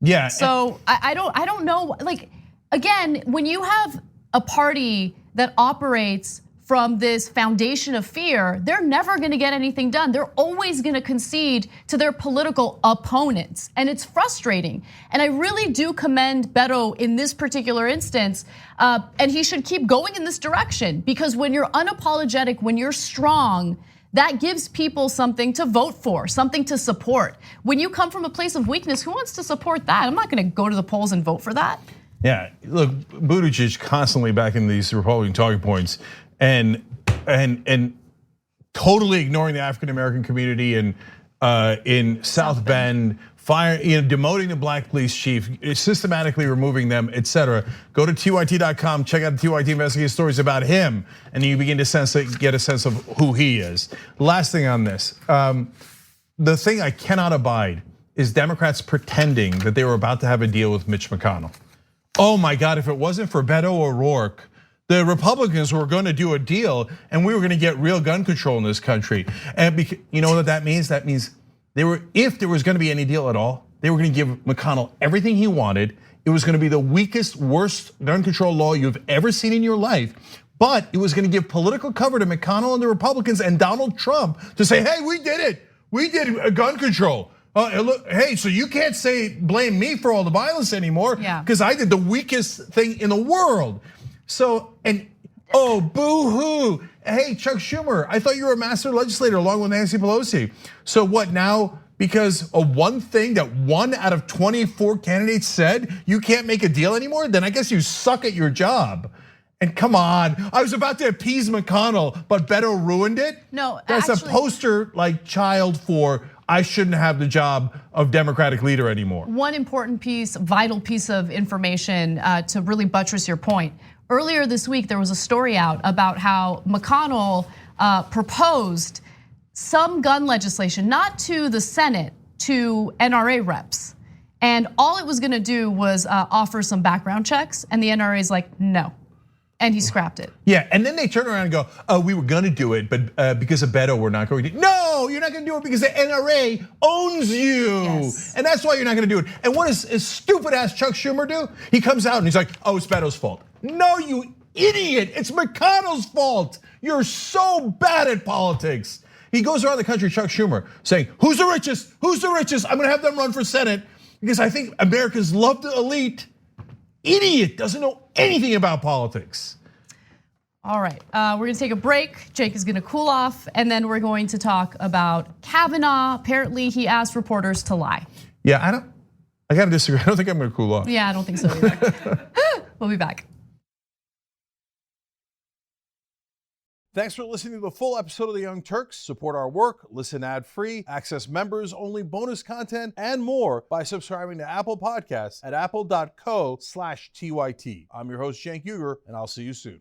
Yeah. So I don't know, like, again, when you have a party that operates from this foundation of fear, they're never gonna get anything done. They're always gonna concede to their political opponents, and it's frustrating. And I really do commend Beto in this particular instance, and he should keep going in this direction, because when you're unapologetic, when you're strong, that gives people something to vote for, something to support. When you come from a place of weakness, who wants to support that? I'm not gonna go to the polls and vote for that. Yeah, look, Buttigieg constantly backing these Republican talking points and totally ignoring the African American community and in South Bend, demoting the black police chief, systematically removing them, et cetera. Go to TYT.com, check out the TYT investigative stories about him, and you begin to get a sense of who he is. Last thing on this, the thing I cannot abide is Democrats pretending that they were about to have a deal with Mitch McConnell. Oh my God, if it wasn't for Beto O'Rourke, the Republicans were gonna do a deal and we were gonna get real gun control in this country. And you know what that means? That means if there was gonna be any deal at all, they were gonna give McConnell everything he wanted. It was gonna be the weakest, worst gun control law you've ever seen in your life. But it was gonna give political cover to McConnell and the Republicans and Donald Trump to say, hey, we did it. We did gun control. Oh, look, hey, so you can't blame me for all the violence anymore because I did the weakest thing in the world. So, oh, boo-hoo. Hey, Chuck Schumer, I thought you were a master legislator along with Nancy Pelosi. So what now? Because of one thing that 1 out of 24 candidates said, you can't make a deal anymore? Then I guess you suck at your job. And come on, I was about to appease McConnell, but Beto ruined it? No, that's actually, a poster like child for I shouldn't have the job of Democratic leader anymore. One important piece, vital piece of information to really buttress your point. Earlier this week, there was a story out about how McConnell proposed some gun legislation, not to the Senate, to NRA reps. And all it was gonna do was offer some background checks, and the NRA is like, no. And he scrapped it. Yeah, and then they turn around and go, oh, we were gonna do it, but because of Beto, we're not going to. No, you're not gonna do it because the NRA owns you. Yes. And that's why you're not gonna do it. And what does stupid ass Chuck Schumer do? He comes out and he's like, oh, it's Beto's fault. No, you idiot, it's McConnell's fault. You're so bad at politics. He goes around the country, Chuck Schumer, saying, who's the richest? Who's the richest? I'm gonna have them run for Senate because I think America's loved the elite. Idiot, doesn't know anything about politics. All right, we're gonna take a break. Jake is gonna cool off, and then we're going to talk about Kavanaugh. Apparently, he asked reporters to lie. Yeah, I gotta disagree. I don't think I'm gonna cool off. Yeah, I don't think so either. We'll be back. Thanks for listening to the full episode of the Young Turks. Support our work, listen ad-free, access members-only bonus content, and more by subscribing to Apple Podcasts at apple.co/TYT. I'm your host, Cenk, and I'll see you soon.